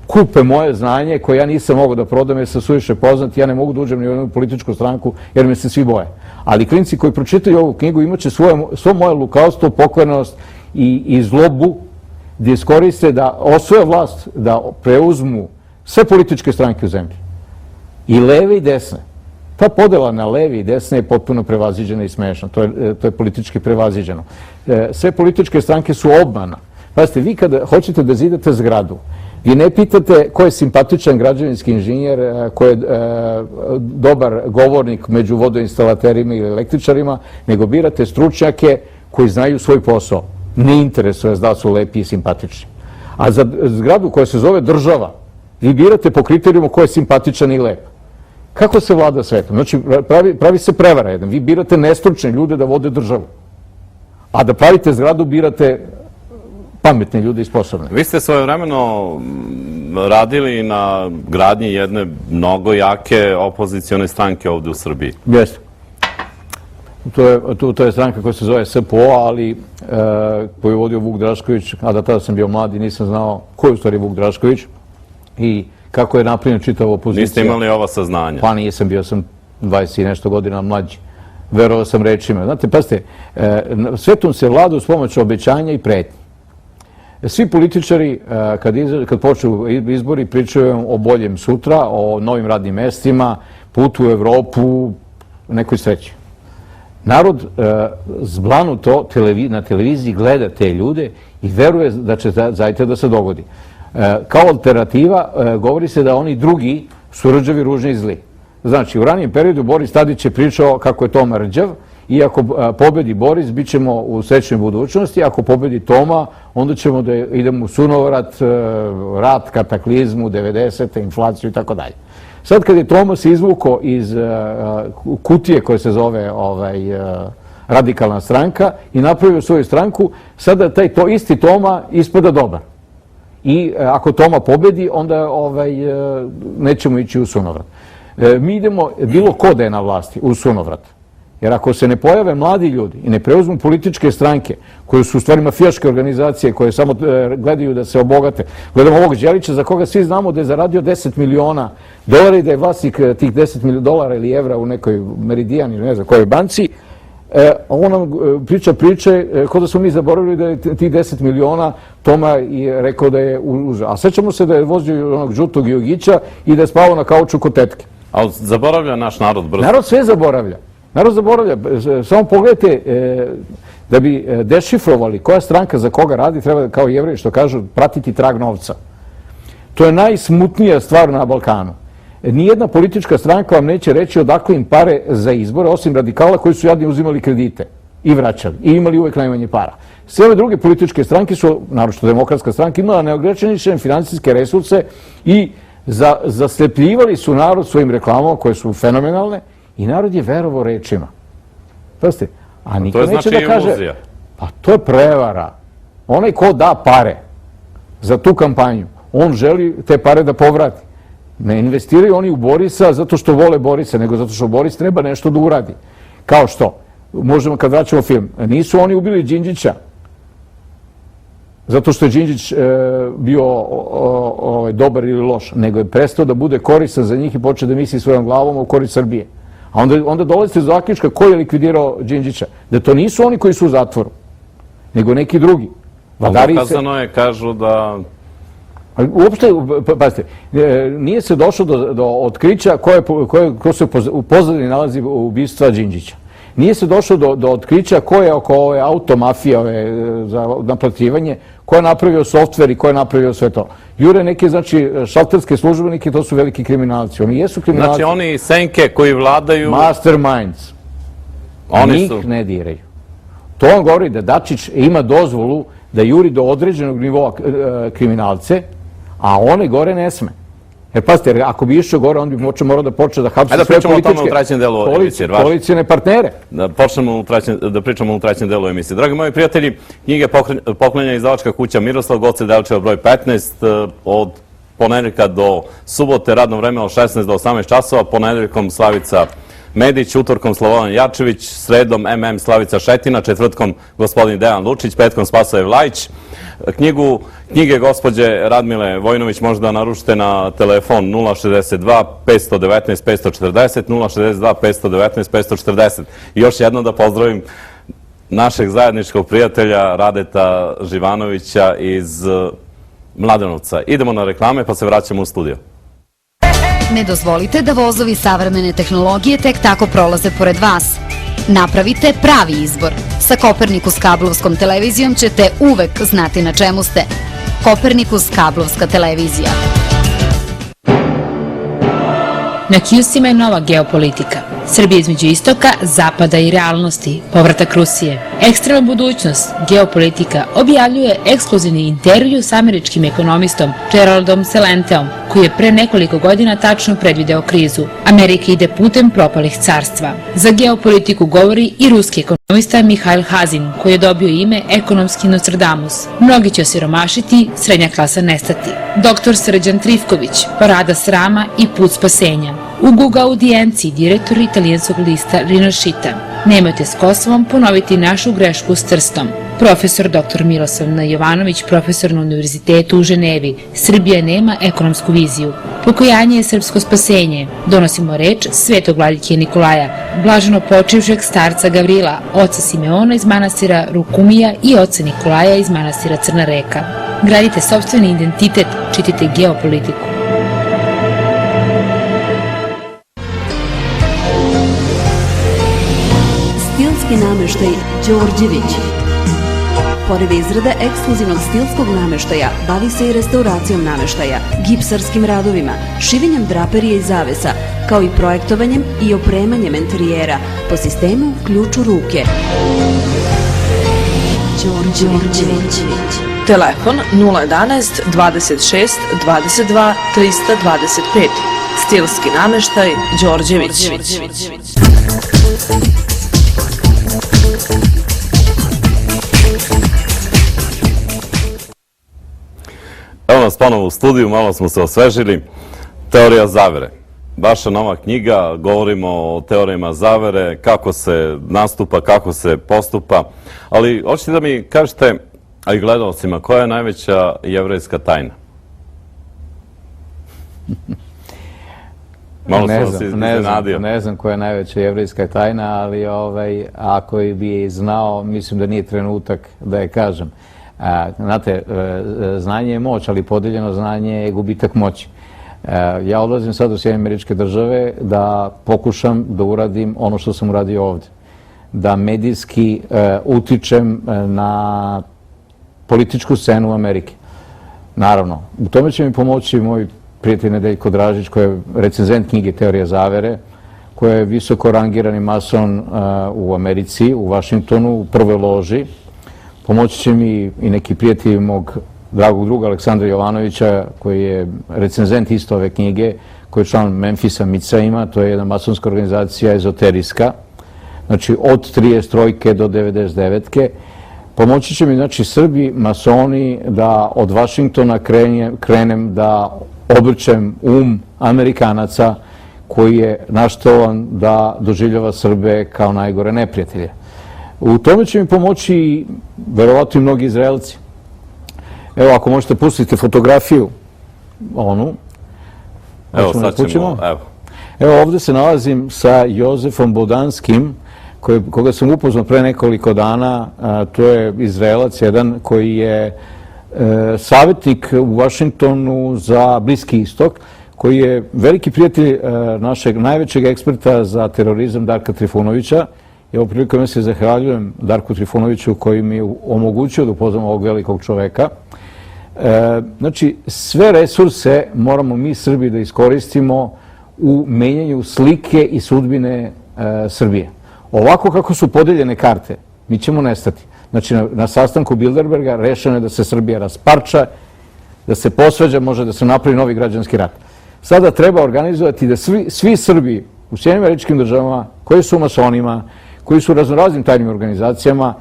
kupe moje znanje koje ja nisam mogao da prodam jer sam suviše poznat, ja ne mogu da uđem ni u jednu političku stranku jer me se svi boje. Ali klinci koji pročitaju ovu knjigu imaće svo moje lukavstvo, pokvarenost i zlobu da iskoriste, da osvoje vlast, da preuzmu sve političke stranke u zemlji. I leve i desne. Ta podela na leve i desne je potpuno prevaziđena i smešna. To je politički prevaziđeno. Sve političke stranke su obmana. Pazite, vi kada hoćete da zidate zgradu, vi ne pitate ko je simpatičan građevinski inženjer, ko je dobar govornik među vodoinstalaterima ili električarima, nego birate stručnjake koji znaju svoj posao. Ne interesuje da su lepi i simpatični. A za zgradu koja se zove država, vi birate po kriterijumu ko je simpatičan i lep. Kako se vlada svetom? Znači, pravi se prevara jedan. Vi birate nestručne ljude da vode državu. A da pravite zgradu, birate pametne ljude i sposobne. Vi ste svojevremeno radili na gradnji jedne mnogo jake opozicione stranke ovde u Srbiji. Jeste. To je stranka koja se zove SPO, ali koju je vodio Vuk Drašković, a da tada sam bio mlad i nisam znao ko je u stvari Vuk Drašković i kako je napravljena čitava opozicija. Niste imali ova saznanja? Pa nisam, bio sam 20 i nešto godina mlađi. Verovao sam rečima. Znate, pazite, svetom se vlada uz pomoć obećanja i pretnji. Svi političari, kad počnu izbori, pričaju o boljem sutra, o novim radnim mestima, putu u Evropu, nekoj sreći. Narod zblanuto na televiziji gleda te ljude i veruje da će zaista da se dogodi. Kao alternativa govori se da oni drugi su rđavi, ružni i zli. Znači, u ranijem periodu Boris Tadić je pričao kako je Toma rđav i ako pobedi Boris, bit ćemo u srećnoj budućnosti, ako pobedi Toma, onda ćemo da idemo u sunovrat, rat, kataklizmu, 90. inflaciju i tako dalje. Sad kad je Toma se izvukao iz kutije koja se zove Radikalna stranka i napravio svoju stranku, sada taj isti Toma ispada dobar. I ako Toma pobedi, onda nećemo ići u sunovrat. Mi idemo, bilo ko da je na vlasti, u sunovrat. Jer ako se ne pojave mladi ljudi i ne preuzmu političke stranke, koje su u stvari mafijaške organizacije, koje samo gledaju da se obogate, gledamo ovog Đelića za koga svi znamo da je zaradio 10 miliona dolara i da je vlasnik tih 10 miliona dolara ili evra u nekoj Meridian ili ne znam kojoj banci, on nam priča priče kao da smo mi zaboravili da je tih 10 miliona Toma je rekao da je uzeo. A sećamo se da je vozio onog žutog Jogića i da je spavao na kauču kod tetke. Ali zaboravlja naš narod brzo. Narod sve zaboravlja. Narod zaboravlja. Samo pogledajte, da bi dešifrovali koja stranka za koga radi, treba, kao Jevreji što kažu, pratiti trag novca. To je najsmutnija stvar na Balkanu. Nijedna politička stranka vam neće reći odakle im pare za izbore, osim radikala koji su jadni uzimali kredite i vraćali i imali uvek najmanje para. Sve ove druge političke stranke su, naročito Demokratska stranka, imala neograničene finansijske resurse i zaslepljivali su narod svojim reklamama koje su fenomenalne i narod je verovao rečima. Pazite, a niko neće da kaže, iluzija. pa to je prevara. Onaj ko da pare za tu kampanju, on želi te pare da povrati. Ne investiraju oni u Borisa zato što vole Borisa, nego zato što Boris treba nešto da uradi. Kao što, možemo kad vraćamo film, nisu oni ubili Đinđića zato što je Đinđić bio dobar ili loš, nego je prestao da bude koristan za njih i počeo da misli svojom glavom u korist Srbije. A onda dolazite do zaključka ko je likvidirao Đinđića. Da to nisu oni koji su u zatvoru, neko neki drugi. Dokazano je, kažu da... Uopšte, pazite, nije se došlo do otkrića ko se u pozadini nalazi ubistva Đinđića. Nije se došlo do otkrića ko je oko ove automafije za naplaćivanje, ko je napravio softver i ko je napravio sve to. Jure neke, znači, šalterske službenike, to su veliki kriminalci. Oni jesu kriminalci. Znači, oni senke koji vladaju... Masterminds. Njih ne diraju. To on govori da Dačić ima dozvolu da juri do određenog nivoa kriminalce, a one gore ne sme. Jer pazite, ako bi išao gore, on bi morao da počne da hapsi sve političke koalicijne partnere. Da pričamo u trećem delu emisije. Dragi moji prijatelji, knjige poklanja izdavačka kuća Miroslav, Goce Delčeva broj 15, od ponedeljka do subote, radno vreme od 16 do 18 časova, ponedeljkom Slavica Medić, utorkom Slobodan Jačević, sredom Slavica Šetina, četvrtkom gospodin Dejan Lučić, petkom Spasoje Vlajić. Knjige gospođe Radmile Vojinović možda naručite na telefon 062 519 540, 062 519 540. I još jedno da pozdravim našeg zajedničkog prijatelja Radeta Živanovića iz Mladenovca. Idemo na reklame pa se vraćamo u studio. Ne dozvolite da vozovi savremene tehnologije tek tako prolaze pored vas. Napravite pravi izbor. Sa Kopernikus kablovskom televizijom ćete uvek znati na čemu ste. Kopernikus kablovska televizija. Na Kijusima je nova geopolitika. Srbija između istoka, zapada i realnosti, povratak Rusije. Ekstremna budućnost, geopolitika, objavljuje ekskluzivni intervju s američkim ekonomistom Geraldom Celenteom, koji je pre nekoliko godina tačno predvideo krizu. Amerika ide putem propalih carstva. Za geopolitiku govori i ruski ekonomista Mihail Hazin, koji je dobio ime ekonomski Nostradamus. Mnogi će osiromašiti, srednja klasa nestati. Doktor Srđan Trifković, parada srama i put spasenja. U Google audijenciji direktor italijanskog lista Rinascita. Nemojte s Kosovom ponoviti našu grešku s Trstom. Profesor dr. Miroslav Jovanović, profesor na Univerzitetu u Ženevi. Srbija nema ekonomsku viziju. Pokajanje je srpsko spasenje. Donosimo reč svetog vladike Nikolaja, blaženo počivšeg starca Gavrila, oca Simeona iz manastira Rukumija i oca Nikolaja iz manastira Crna reka. Gradite sopstveni identitet, čitajte geopolitiku. Stilski nameštaj Đorđević. Pored izrade ekskluzivnog stilskog nameštaja, bavi se i restauracijom nameštaja, gipsarskim radovima, šivenjem draperije i zavesa, kao i projektovanjem i opremanjem interijera po sistemu ključ u ruke. Đorđević. Telefon 011 26 22 325. Stilski nameštaj Đorđević. Evo nas ponovo u studiju, malo smo se osvežili. Teorija zavere. vaša nova knjiga, govorimo o teorijama zavere, kako se nastupa, kako se postupa, ali hoćete da mi kažete, a i gledalcima, koja je najveća jevrejska tajna? Malo sam vas iznenadio. Ne znam koja je najveća jevrejska tajna, ali ako bi je znao, mislim da nije trenutak da je kažem. Znate, znanje je moć, ali podeljeno znanje je gubitak moći. Ja odlazim sad u Sjedinjene Američke Države da pokušam da uradim ono što sam uradio ovde. Da medijski utičem na političku scenu Amerike. Naravno, u tome će mi pomoći moj prijatelj Nedeljko Dražić, koji je recenzent knjige Teorija zavere, koji je visoko rangirani mason u Americi, u Vašingtonu, u prvoj loži. Pomoći će mi i neki prijatelji mog dragog druga Aleksandra Jovanovića, koji je recenzent isto ove knjige, koji je član Memfisa Micaima, to je jedna masonska organizacija ezoterijska, znači od 33. do 99. Pomoći će mi, znači, Srbi, masoni, da od Vašingtona krenem da obrćem Amerikanaca koji je naštovan da doživljava Srbe kao najgore neprijatelje. U tome će mi pomoći verovatno i mnogi Izraelci. Evo, ako možete pustiti fotografiju, onu. Evo, sad ćemo, evo. Evo, ovde se nalazim sa Jozefom Bodanskim, koga sam upoznao pre nekoliko dana. To je Izraelac jedan koji je savjetnik u Vašingtonu za Bliski istok, koji je veliki prijatelj našeg najvećeg eksperta za terorizam Darka Trifunovića. I ovo prilikom se zahvaljujem Darku Trifunoviću koji mi je omogućio da upoznam ovog velikog čoveka. Znači, sve resurse moramo mi Srbi da iskoristimo u menjanju slike i sudbine Srbije. Ovako kako su podeljene karte, mi ćemo nestati. Znači, na sastanku Bilderberga rešeno je da se Srbija rasparča, da se posvađa, može da se napravi novi građanski rat. Sada treba organizovati da svi Srbi u Sjedinjenim Američkim Državama, koji su masonima, koji su u raznoraznim tajnim organizacijama,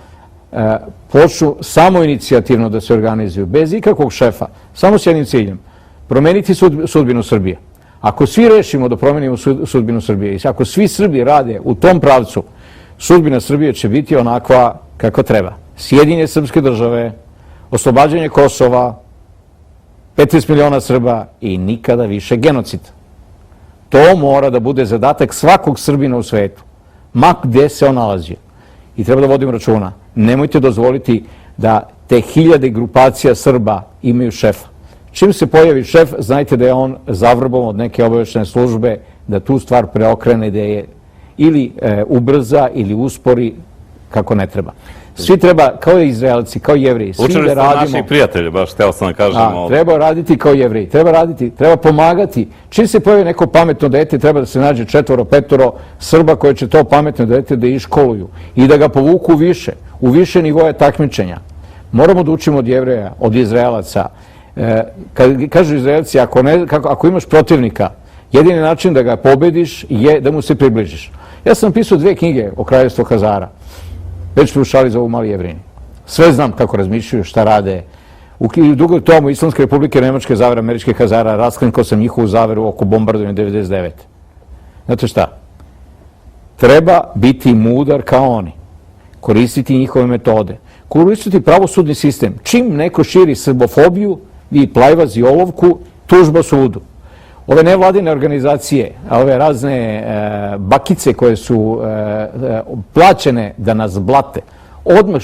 počnu samoinicijativno da se organizuju, bez ikakvog šefa, samo s jednim ciljem, promeniti sudbinu Srbije. Ako svi rešimo da promenimo sudbinu Srbije i ako svi Srbi rade u tom pravcu, sudbina Srbije će biti onakva kako treba. Sjedinjenje srpske države, oslobađanje Kosova, 15 miliona Srba i nikada više genocid. To mora da bude zadatak svakog Srbina u svetu, ma gde se on nalazio. I treba da vodimo računa. Nemojte dozvoliti da te hiljade grupacija Srba imaju šefa. Čim se pojavi šef, znajte da je on zavrbovan od neke obaveštajne službe da tu stvar preokrene, da je ili ubrza ili uspori kako ne treba. Svi treba, kao i Izraelci, kao i Jevreji, svi da radimo... Učili ste naši prijatelji, baš hteo sam da kažem ovdje. Treba raditi kao Jevreji, treba raditi, treba pomagati. Čim se pojavi neko pametno dete, treba da se nađe 4-5 Srba koje će to pametno dete da iškoluju i da ga povuku više, u više nivoje takmičenja. Moramo da učimo od Jevreja, od Izraelaca. Kad kažu Izraelci, ako imaš protivnika, jedini način da ga pobediš je da mu se približiš. Ja sam napisao 2 knjige o kraljevstvu Hazara. Već me u šali zovu mali Jevrini. Sve znam kako razmišljaju, šta rade. U drugom tomu Islamske republike Nemačke zavere američke Hazara, raskrinkao sam njihovu zaveru oko bombardovanja 99. Znate šta? Treba biti mudar kao oni. Koristiti njihove metode. Koristiti pravosudni sistem. Čim neko širi srbofobiju i plajvazi olovku, tužba sudu. Ove nevladine organizacije, ove razne bakice koje su plaćene da nas blate, odmah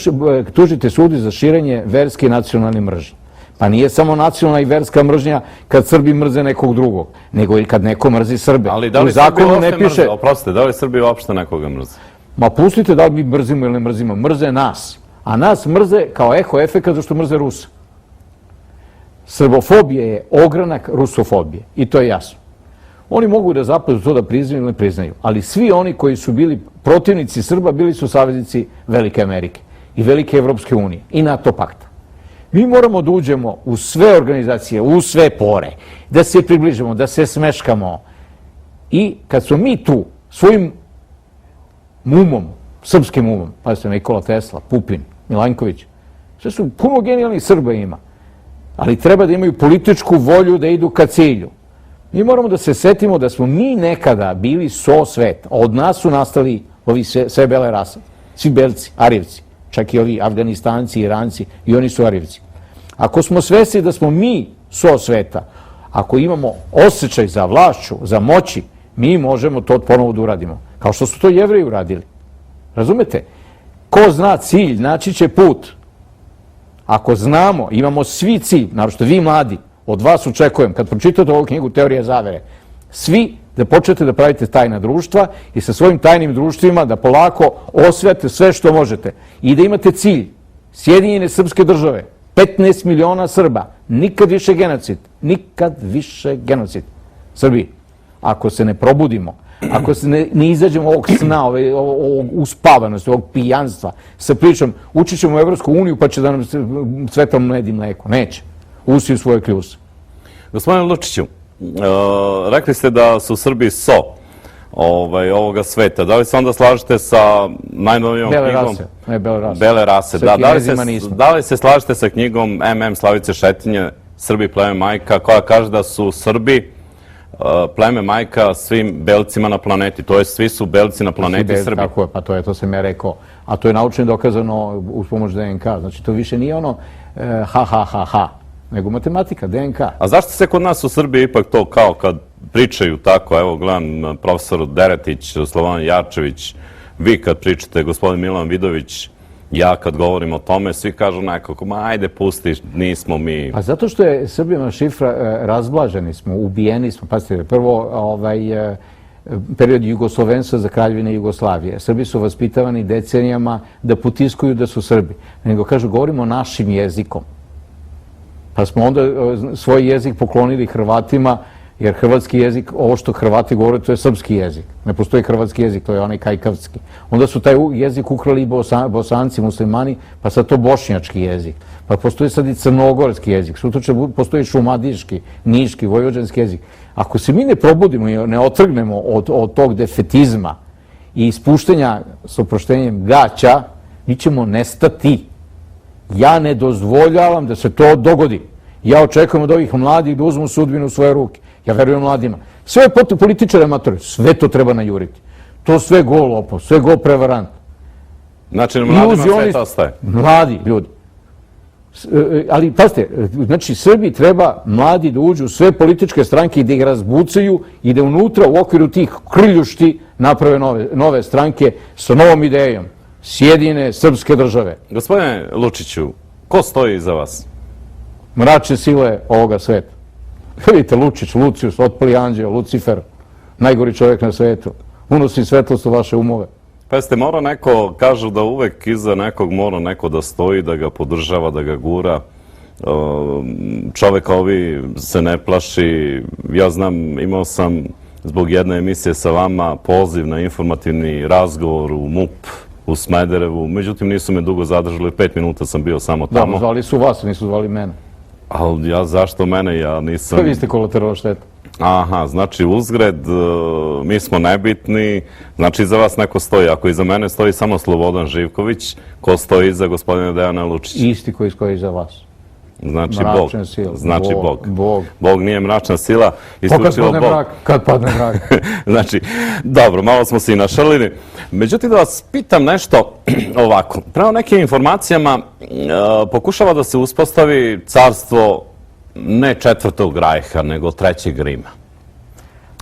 tužite sudu za širenje verske i nacionalne mržnje. Pa nije samo nacionalna i verska mržnja kad Srbi mrze nekog drugog, nego i kad neko mrzi Srbe. Ali da li Srbi uopšte mrze? Oprostite, da li Srbi uopšte nekoga mrze? Ma pustite da li mi mrzimo ili ne mrzimo. Mrze nas. A nas mrze kao eho efekat zašto mrze Rusa. Srbofobija je ogranak rusofobije i to je jasno. Oni mogu da zapadu to da priznaju ili ne priznaju, ali svi oni koji su bili protivnici Srba bili su saveznici Velike Amerike i Velike Evropske unije i NATO pakta. Mi moramo da uđemo u sve organizacije, u sve pore, da se približimo, da se smeškamo i kad smo mi tu svojim umom, srpskim umom, pazite, Nikola Tesla, Pupin, Milanković, sve su puno genijalnih Srba ima, ali treba da imaju političku volju da idu ka cilju. Mi moramo da se setimo da smo mi nekada bili so svet. Od nas su nastali ovi sve bele rase. Svi belci, Arijevci. Čak i ovi Afganistanci, Iranci, i oni su Arijevci. Ako smo svesni da smo mi so sveta, ako imamo osjećaj za vlašću, za moći, mi možemo to ponovo da uradimo. Kao što su to Jevreji uradili. Razumete? Ko zna cilj, naći će put. Ako znamo, imamo svi cilj, naročito vi mladi, od vas očekujem, kad pročitate ovu knjigu Teorija zavere, svi da počnete da pravite tajna društva i sa svojim tajnim društvima da polako osvijate sve što možete i da imate cilj. Sjedinjene srpske države, 15 miliona Srba, nikad više genocid, nikad više genocid. Srbiji, ako se ne probudimo, ako se ne izađemo ovog sna, ovog uspavanosti, ovog pijanstva, sa pričom, ući ćemo u Evropsku uniju pa će da nam cvetom med i mleko. Neće. Usiju svoje kljuse. Gospodine Lučiću, rekli ste da su Srbi so ovoga sveta. Da li se onda slažete sa najnovijom knjigom? Bele rase, ne bele rase. Bele rase, Sa da. Kinezima nismo. Da li se slažete sa knjigom MM Slavice Šetinje, Srbi pleme majka, koja kaže da su Srbi pleme majka svim belcima na planeti, to je svi su belci na planeti Srbi. Tako je, pa to sam ja rekao. A to je naučno dokazano uz pomoć DNK. Znači, to više nije ono ha, nego matematika, DNK. A zašto se kod nas u Srbiji ipak to kao kad pričaju tako, evo gledam profesor Deretić, Slobodan Jarčević, vi kad pričate, gospodin Milan Vidović, ja kad govorim o tome, svi kažu nekako, ma ajde pusti, nismo mi... Pa zato što je Srbima šifra, razblaženi smo, ubijeni smo. Pazite, prvo period jugoslovenstva za kraljevine Jugoslavije. Srbi su vaspitavani decenijama da potiskuju da su Srbi. Nego kažu, govorimo našim jezikom. Pa smo onda svoj jezik poklonili Hrvatima, jer hrvatski jezik, ovo što Hrvati govore, to je srpski jezik. Ne postoji hrvatski jezik, to je onaj kajkavski. Onda su taj jezik ukrali i Bosanci, muslimani, pa sad to bošnjački jezik. Pa postoji sad i crnogorski jezik, sutra će postoji šumadijski, niški, vojvođanski jezik. Ako se mi ne probudimo i ne otrgnemo od tog defetizma i ispuštenja s oproštenjem gaća, mi ćemo nestati. Ja ne dozvoljavam da se to dogodi. Ja očekujem od ovih mladih da uzmu sudbinu u svoje ruke. Ja verujem mladima. Sve političare amatori, sve to treba najuriti. To sve gol lopov, sve gol prevarant. Znači, mladima sve to ostaje. Mladi ljudi. Ali, pazite, znači, Srbi treba mladi da uđu u sve političke stranke i da ih razbucaju i da unutra u okviru tih krljušti naprave nove stranke sa novom idejom. Sjedinjene srpske države. Gospodine Lučiću, ko stoji iza vas? Mračne sile ovoga sveta. Vidite, Lučić, Lucius, otpali anđeo, Lucifer, najgori čovjek na svetu. Unosi svetlost u vaše umove. Pa jeste, mora neko, kažu da uvek iza nekog mora neko da stoji, da ga podržava, da ga gura. Čovek ovi se ne plaši. Ja znam, imao sam zbog jedne emisije sa vama poziv na informativni razgovor u MUP u Smederevu. Međutim, nisu me dugo zadržali, 5 minuta sam bio samo tamo. Da, zvali su vas, nisu zvali mene. Ali ja zašto mene? Ja nisam... Vi ste kolateralna šteta. Aha, znači uzgred, mi smo nebitni, znači iza vas neko stoji. Ako iza mene stoji samo Slobodan Živković, ko stoji iza gospodina Dejana Lučića? Isti koji stoji iza vas. Znači Bog. Znači Bog. Bog nije mračna sila, isključivo Bog. Kad padne mrak. Znači, dobro, malo smo se i našalili. Međutim, da vas pitam nešto ovako. Prema nekim informacijama pokušava da se uspostavi carstvo ne četvrtog rajha, nego trećeg Rima.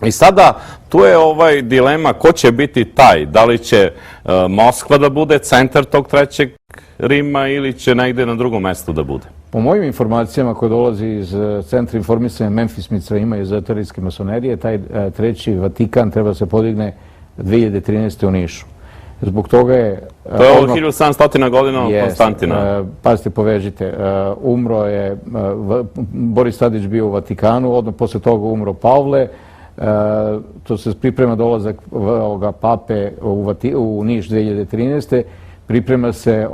I sada tu je dilema ko će biti taj. Da li će Moskva da bude centar tog trećeg Rima ili će negde na drugom mestu da bude? Po mojim informacijama koje dolazi iz centra informisanja Memfis Mizraima iz ezoterijske masonerije, taj treći Vatikan treba se podigne 2013. u Nišu. Zbog toga je... To je od 1700 godina od Konstantina. Pazite, povežite. Umro je... Boris Tadić bio u Vatikanu, odmah posle toga umro Pavle. To se priprema dolazak pape u Niš 2013. Priprema se,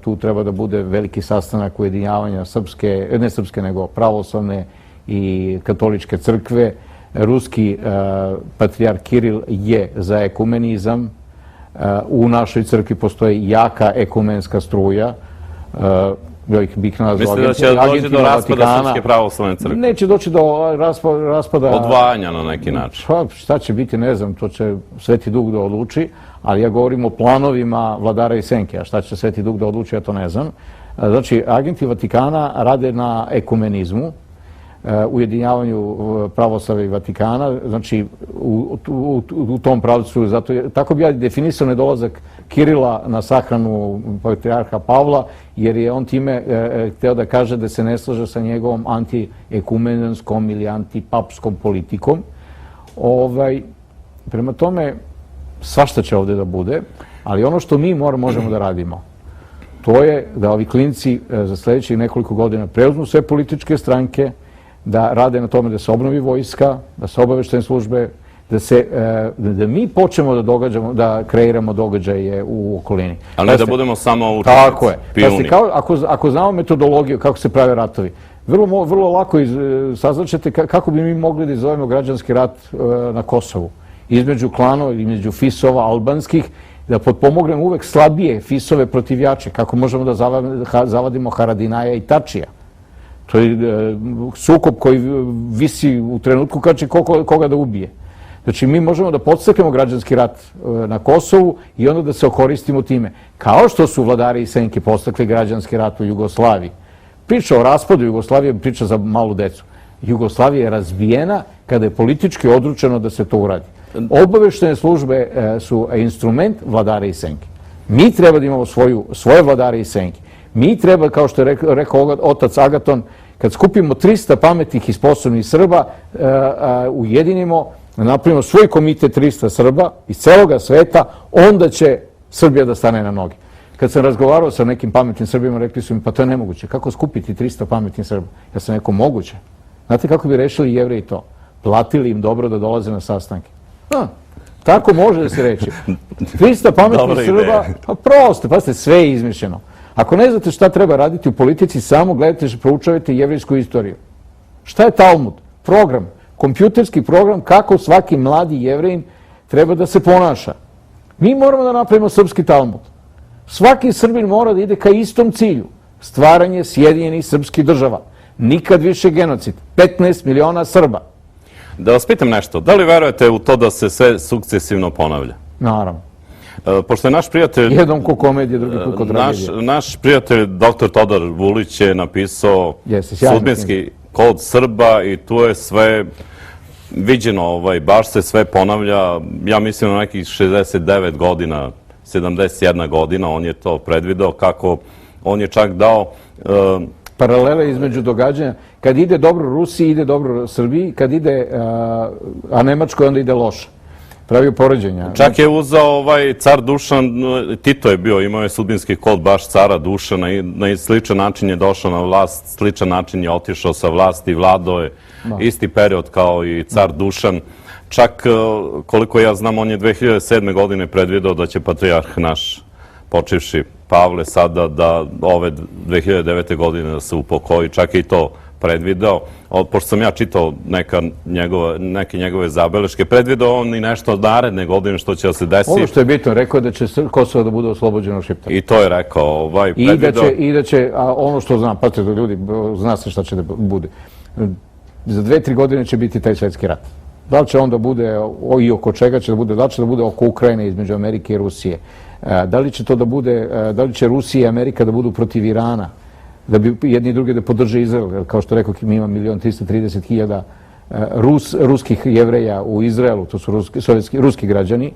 tu treba da bude veliki sastanak ujedinjavanja srpske, ne srpske, nego pravoslavne i katoličke crkve. Ruski patrijarh Kiril je za ekumenizam. U našoj crkvi postoji jaka ekumenska struja. bih nazvao Mislite da će doći do raspada Srpske pravoslavne crkve? Neće doći do raspada... Odvajanja na neki način. Pa šta će biti, ne znam, to će Sveti Duh da odluči, ali ja govorim o planovima vladara i senke, a šta će Sveti Duh da odluči, ja to ne znam. Znači, agenti Vatikana rade na ekumenizmu, ujedinjavanju pravoslavlja i Vatikana, znači u tom pravcu, tako bi ja definisao nedolazak Kirila na sahranu patrijarha Pavla, jer je on time hteo da kaže da se ne slaže sa njegovom anti-ekumenskom ili antipapskom politikom. Prema tome, svašta će ovde da bude, ali ono što mi možemo da radimo, to je da ovi klinci za sledećih nekoliko godina preuzmu sve političke stranke, da rade na tome da se obnovi vojska, da se obaveštene službe, da mi počnemo da kreiramo događaje u okolini. Ali ne da budemo samo učenici, tako je. pijuni. Ako znamo metodologiju, kako se prave ratovi, vrlo lako saznaćete kako bi mi mogli da izazovemo građanski rat na Kosovu. Između klanova, između fisova albanskih, da potpomognemo uvek slabije fisove protiv jače, kako možemo da zavadimo Haradinaja i Tačija. To je sukob koji visi u trenutku kad će koga da ubije. Znači, mi možemo da podstaknemo građanski rat na Kosovu i onda da se okoristimo time. Kao što su vladari i senke postakli građanski rat u Jugoslaviji. Priča o raspadu Jugoslavije je priča za malu decu. Jugoslavija je razbijena kada je politički odlučeno da se to uradi. Obaveštene službe su instrument vladara i senke. Mi treba da imamo svoje vladare i senke. Mi treba, kao što je rekao otac Agaton, kad skupimo 300 pametnih i sposobnih Srba, ujedinimo, napravimo svoj komitet 300 Srba iz celoga sveta, onda će Srbija da stane na noge. Kad sam razgovarao sa nekim pametnim Srbima, rekli su mi, pa to je nemoguće. Kako skupiti 300 pametnih Srba? Ja sam rekao, moguće. Znate kako bi rešili Jevreji to? Platili im dobro da dolaze na sastanke. Tako može da se reći. 300 pametnih Srba, pa prosto, pa sve je izmišljeno. Ako ne znate šta treba raditi u politici, samo gledajte, proučavajte jevrijsku istoriju. Šta je Talmud? Program, kompjuterski program kako svaki mladi Jevrejin treba da se ponaša. Mi moramo da napravimo srpski Talmud. Svaki Srbin mora da ide ka istom cilju. Stvaranje sjedinjenih srpskih država. Nikad više genocid. 15 miliona Srba. Da vas pitam nešto, da li verujete u to da se sve sukcesivno ponavlja? Naravno. Pošto je naš prijatelj... Jednom ko komedije, drugi put ko tragedije. Naš prijatelj, dr. Todor Vulić, je napisao sudbinski kod Srba i tu je sve viđeno, baš se sve ponavlja. Ja mislim na nekih 69 godina, 71 godina, on je to predvideo, kako on je čak dao... Paralele između događanja. Kad ide dobro Rusiji, ide dobro Srbiji, kad ide Nemačkoj, onda ide loše. Pravio poređenja. Čak je uzao car Dušan, Tito je bio, imao je sudbinski kod baš cara Dušana i na sličan način je došao na vlast, sličan način je otišao sa vlasti, vladao je isti period kao i car Dušan. Čak, koliko ja znam, on je 2007. godine predvideo da će patrijarh naš, počivši Pavle, sada da ove 2009. godine da se upokoji, čak i to predvideo. Pošto sam ja čitao neke njegove zabeleške, predvideo on i nešto od naredne godine što će da se desi. Ono što je bitno, rekao je da će Kosovo da bude oslobođeno Šiptara. I to je rekao. I da će, a ono što znam, pazite da ljudi, zna se šta će da bude. Za 2-3 godine će biti taj svetski rat. Da li će onda bude i oko čega će da bude, da li će da bude oko Ukrajine između Amerike i Rusije, da li će to da bude, da li će Rusija i Amerika da budu protiv Irana, da bi jedni i drugi da podrže Izrael, kao što rekao, mi ima 1.330.000 ruskih Jevreja u Izraelu, to su ruski građani.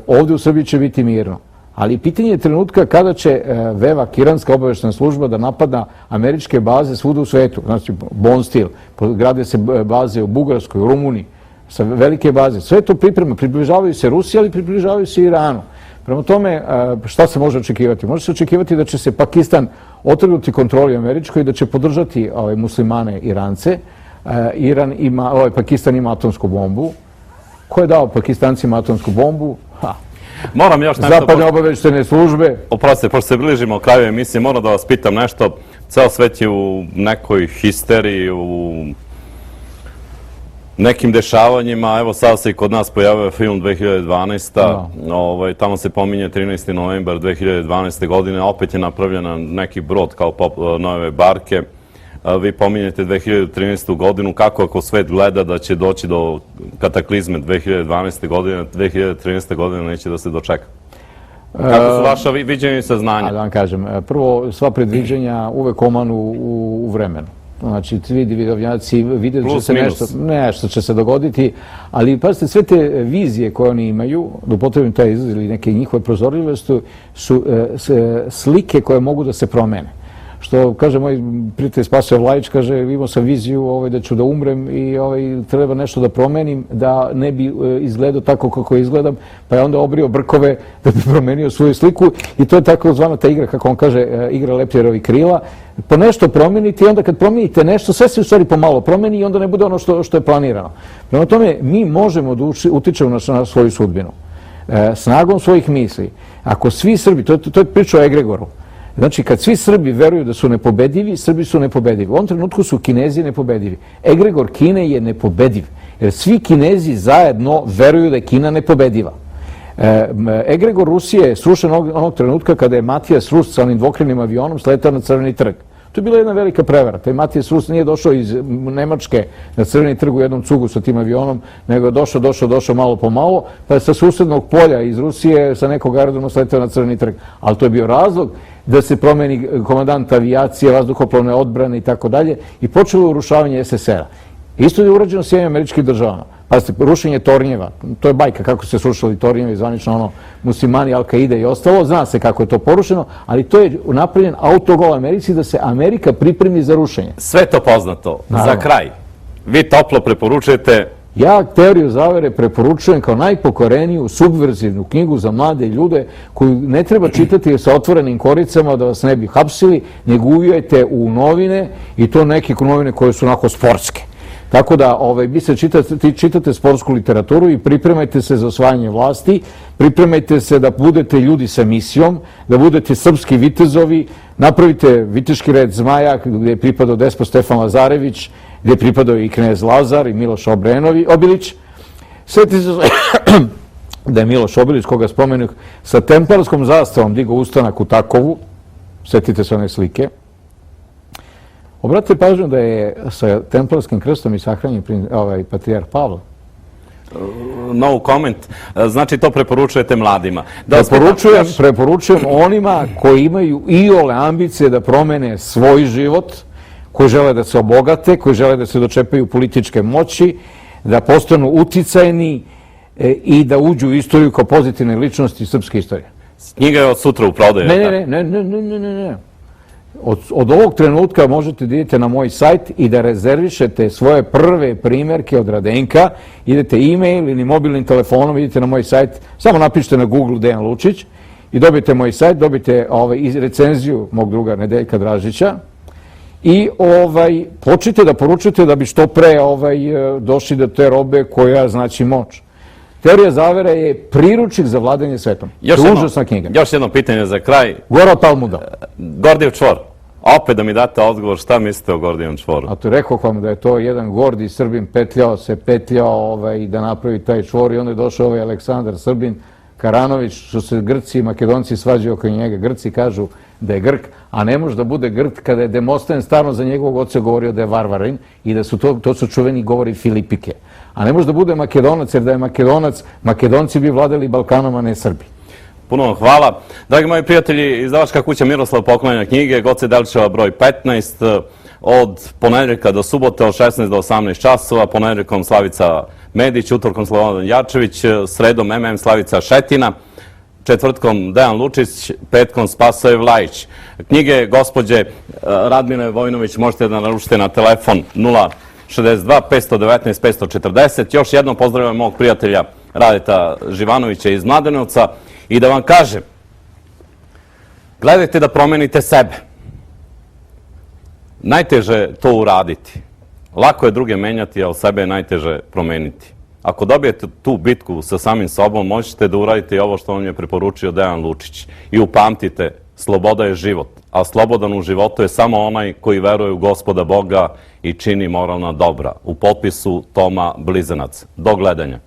Ovde u Srbiji će biti mirno. Ali pitanje je trenutka kada će VEVAK, iranska obaveštena služba, da napada američke baze svuda u svetu. Znači, Bonstil, grade se baze u Bugarskoj, u Rumuniji, sa velike baze. Sve to priprema, približavaju se Rusiji, ali približavaju se Iranu. Prema tome, šta se može očekivati? Može se očekivati da će se Pakistan otrgnuti kontroli američkoj i da će podržati muslimane Irance. Pakistan ima atomsku bombu. Ko je dao Pakistancima atomsku bombu? Moram još nešto... Zapadne obaveštene službe. Oprostite, pošto se bližimo kraju emisije, moram da vas pitam nešto. Ceo svet je u nekoj histeriji, nekim dešavanjima. Evo sad se i kod nas pojavio film 2012. Tamo se pominje 13. novembar 2012. godine. Opet je napravljen neki brod kao nove barke. Vi pominjete 2013. godinu. Kako ako svet gleda da će doći do kataklizme 2012. godine, 2013. godine neće da se dočeka? Kako su vaša viđenja i saznanja? Da vam kažem, prvo, sva predviđenja uvek omanu u vremenu. Znači, svi vidovnjaci vide da će se nešto će se dogoditi, ali pazite, sve te vizije koje oni imaju, da upotrebim taj izraz ili neke njihove prozorljivosti, su slike koje mogu da se promene. Što, kaže moj prijatelj Spasoje Vlajić, kaže, imao sam viziju da ću da umrem i treba nešto da promenim, da ne bi izgledao tako kako izgledam, pa je onda obrio brkove da bi promenio svoju sliku i to je tako zvana ta igra, kako on kaže, igra Leptjerovi krila. Po nešto promeniti i onda kad promenite nešto, sve se u stvari pomalo promeni i onda ne bude ono što je planirano. Prema tome, mi možemo da utičemo na svoju sudbinu. Snagom svojih misli. Ako svi Srbi, to je priča o egregoru, znači, kad svi Srbi veruju da su nepobedivi, Srbi su nepobedivi. U ovom trenutku su Kinezi nepobedivi. Egregor Kine je nepobediv, jer svi Kinezi zajedno veruju da je Kina nepobediva. Egregor Rusije je srušen onog trenutka kada je Matijas Rus sa onim dvokrenim avionom sletao na Crveni trg. To je bila jedna velika prevara. Taj Matijas Rus nije došao iz Nemačke na Crveni trg u jednom cugu sa tim avionom, nego je došao malo po malo, pa je sa susednog polja iz Rusije sa nekog aerodroma sletao na Crveni trg. Ali to je bio razlog da se promeni komandant avijacije, vazduhoplovne odbrane i tako dalje i počelo urušavanje SSR-a. Isto je urađeno Sjedinjenim Američkim Državama. Pazite, rušenje tornjeva, to je bajka kako se srušili tornjevi, zvanično muslimani, Al-Qaida i ostalo, zna se kako je to porušeno, ali to je napravljen autogol Americi da se Amerika pripremi za rušenje. Sve to poznato. Za kraj, vi toplo preporučujete... Ja teoriju zavere preporučujem kao najpokoreniju subverzivnu knjigu za mlade ljude koju ne treba čitati sa otvorenim koricama da vas ne bi hapsili, nego uvijete u novine i to neke novine koje su onako sportske. Tako da vi se čitate sportsku literaturu i pripremajte se za osvajanje vlasti, pripremajte se da budete ljudi sa misijom, da budete srpski vitezovi, napravite viteški red zmaja gdje je pripadao Despot Stefan Lazarević, gdje je pripadao i knez Lazar i Miloš Obilić. Sjetite se da je Miloš Obilić, koga spomenu, sa templarskom zastavom digao ustanak u Takovu, sjetite se one slike. Obratite pažnju da je sa templarskim krstom i sahranjen patrijarh Pavle. No comment. Znači to preporučujete mladima. Preporučujem onima koji imaju iole ambicije da promene svoj život, koji žele da se obogate, koji žele da se dočepaju političke moći, da postanu uticajni i da uđu u istoriju kao pozitivne ličnosti srpske istorije. Knjiga je od sutra u prodaju. Ne. Od ovog trenutka možete da idete na moj sajt i da rezervišete svoje prve primjerke od Radenka, idete e-mail ili mobilnim telefonom, idete na moj sajt, samo napišite na Google Dejan Lučić i dobijete moj sajt, dobijete recenziju mog druga Nedeljka Dražića i počnite da poručujete da bi što pre došli do te robe koja znači moć. Teorija zavere je priručnik za vladanje svetom. To je užasna knjiga. Još jedno pitanje za kraj. Gora od Talmuda. Gordijev čvor. Opet da mi date odgovor, šta mislite o Gordijevom čvoru? A to rekao vam da je to jedan gordi Srbin petljao i da napravi taj čvor i onda je došao Aleksandar Srbin Karanović, što se Grci i Makedonci svađaju oko njega. Grci kažu da je Grk, a ne može da bude Grk kada je Demosten stvarno za njegovog oca govorio da je varvarin i da su to su čuveni govori Filipike. A ne može da bude Makedonac, jer da je Makedonac, Makedonci bi vladali Balkanom, a ne Srbi. Puno vam hvala. Dragi moji prijatelji, izdavačka kuća Miroslav poklanja knjige, Goce Delčeva broj 15, od ponedeljka do subote, od 16 do 18 časova, ponedeljkom Slavica Medić, utorkom Slobodan Jarčević, sredom Slavica Šetina, četvrtkom Dejan Lučić, petkom Spasoje Vlajić. Knjige gospođe Radmile Vojnović možete da naručite na telefon 062 519 540. Još jednom pozdravljam mog prijatelja Radeta Živanovića iz Mladenovca i da vam kažem, gledajte da promenite sebe. Najteže je to uraditi. Lako je druge menjati, ali sebe je najteže promeniti. Ako dobijete tu bitku sa samim sobom, možete da uradite i ovo što vam je preporučio Dejan Lučić. I upamtite, sloboda je život, a slobodan u životu je samo onaj koji veruje u Gospoda Boga i čini moralna dobra. U potpisu Toma Blizanac. Do gledanja.